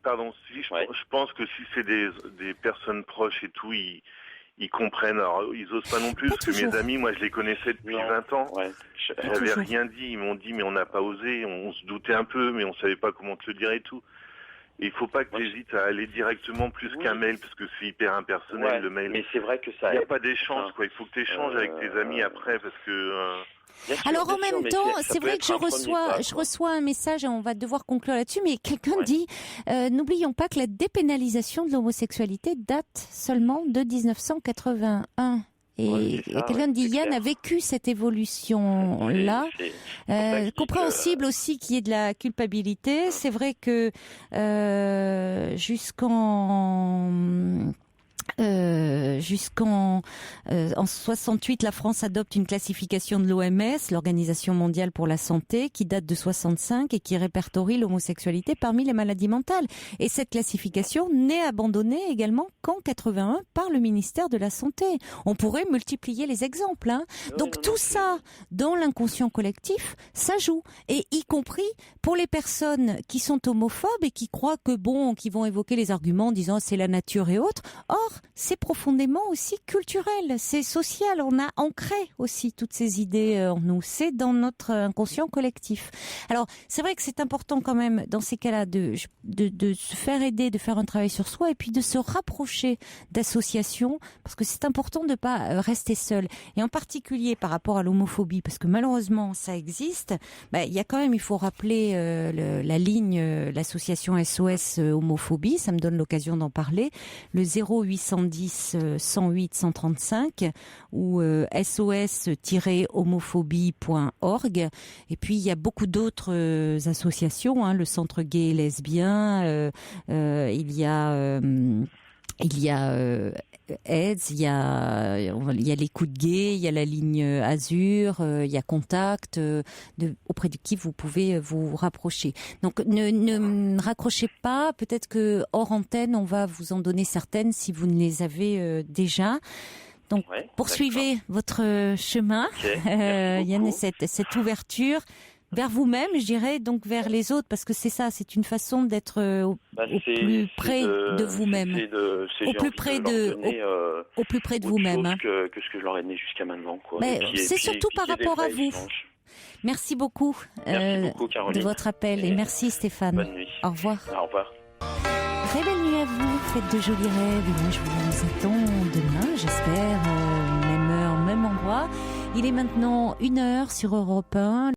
Pardon, je pense que si c'est des personnes proches et tout, ils comprennent. Alors, ils osent pas non plus, parce que mes amis, moi, je les connaissais depuis 20 ans. J'avais rien dit. Ils m'ont dit, mais on n'a pas osé. On se doutait un peu, mais on savait pas comment te le dire et tout. Et il faut pas que tu hésites à aller directement plus qu'un mail, parce que c'est hyper impersonnel, le mail. Mais c'est vrai que ça. Il n'y a pas d'échange, quoi. Il faut que tu échanges avec tes amis après, parce que. Alors en même temps, c'est vrai que je reçois un message et on va devoir conclure là-dessus, mais quelqu'un dit, n'oublions pas que la dépénalisation de l'homosexualité date seulement de 1981. Et quelqu'un dit Yann a vécu cette évolution-là. Compréhensible aussi qu'il y ait de la culpabilité. C'est vrai que en 68, la France adopte une classification de l'OMS, l'Organisation mondiale pour la santé, qui date de 65 et qui répertorie l'homosexualité parmi les maladies mentales. Et cette classification n'est abandonnée également qu'en 81 par le ministère de la Santé. On pourrait multiplier les exemples. Donc tout ça, dans l'inconscient collectif, ça joue. Et y compris pour les personnes qui sont homophobes et qui croient qui vont évoquer les arguments en disant c'est la nature et autres. Or, c'est profondément aussi culturel, c'est social, on a ancré aussi toutes ces idées en nous, c'est dans notre inconscient collectif. Alors, c'est vrai que c'est important quand même, dans ces cas-là, de se faire aider, de faire un travail sur soi et puis de se rapprocher d'associations, parce que c'est important de ne pas rester seul. Et en particulier par rapport à l'homophobie, parce que malheureusement, ça existe, il y a quand même, il faut rappeler la ligne, l'association SOS Homophobie, ça me donne l'occasion d'en parler, le 0810 108 135 ou sos-homophobie.org. Et puis il y a beaucoup d'autres associations, le Centre gay et lesbien, il y a AIDS, il y a l'écoute gay, il y a la ligne Azur, il y a Contact, auprès de qui vous pouvez vous rapprocher. Donc ne raccrochez pas, peut-être que hors antenne, on va vous en donner certaines si vous ne les avez déjà. Donc poursuivez votre chemin, Yann, et cette ouverture. vers vous-même, je dirais, donc vers les autres, parce que c'est ça, c'est une façon d'être au plus près de vous-même, au plus près de vous-même. Hein. Que ce que je leur ai donné jusqu'à maintenant, quoi. C'est surtout par rapport à vous. Merci beaucoup, Caroline, de votre appel et merci Stéphane. Bonne nuit. Au revoir. Au revoir. Très belle nuit à vous, faites de jolis rêves et moi je vous attends demain, j'espère, même heure, même endroit. Il est maintenant 1h sur Europe 1.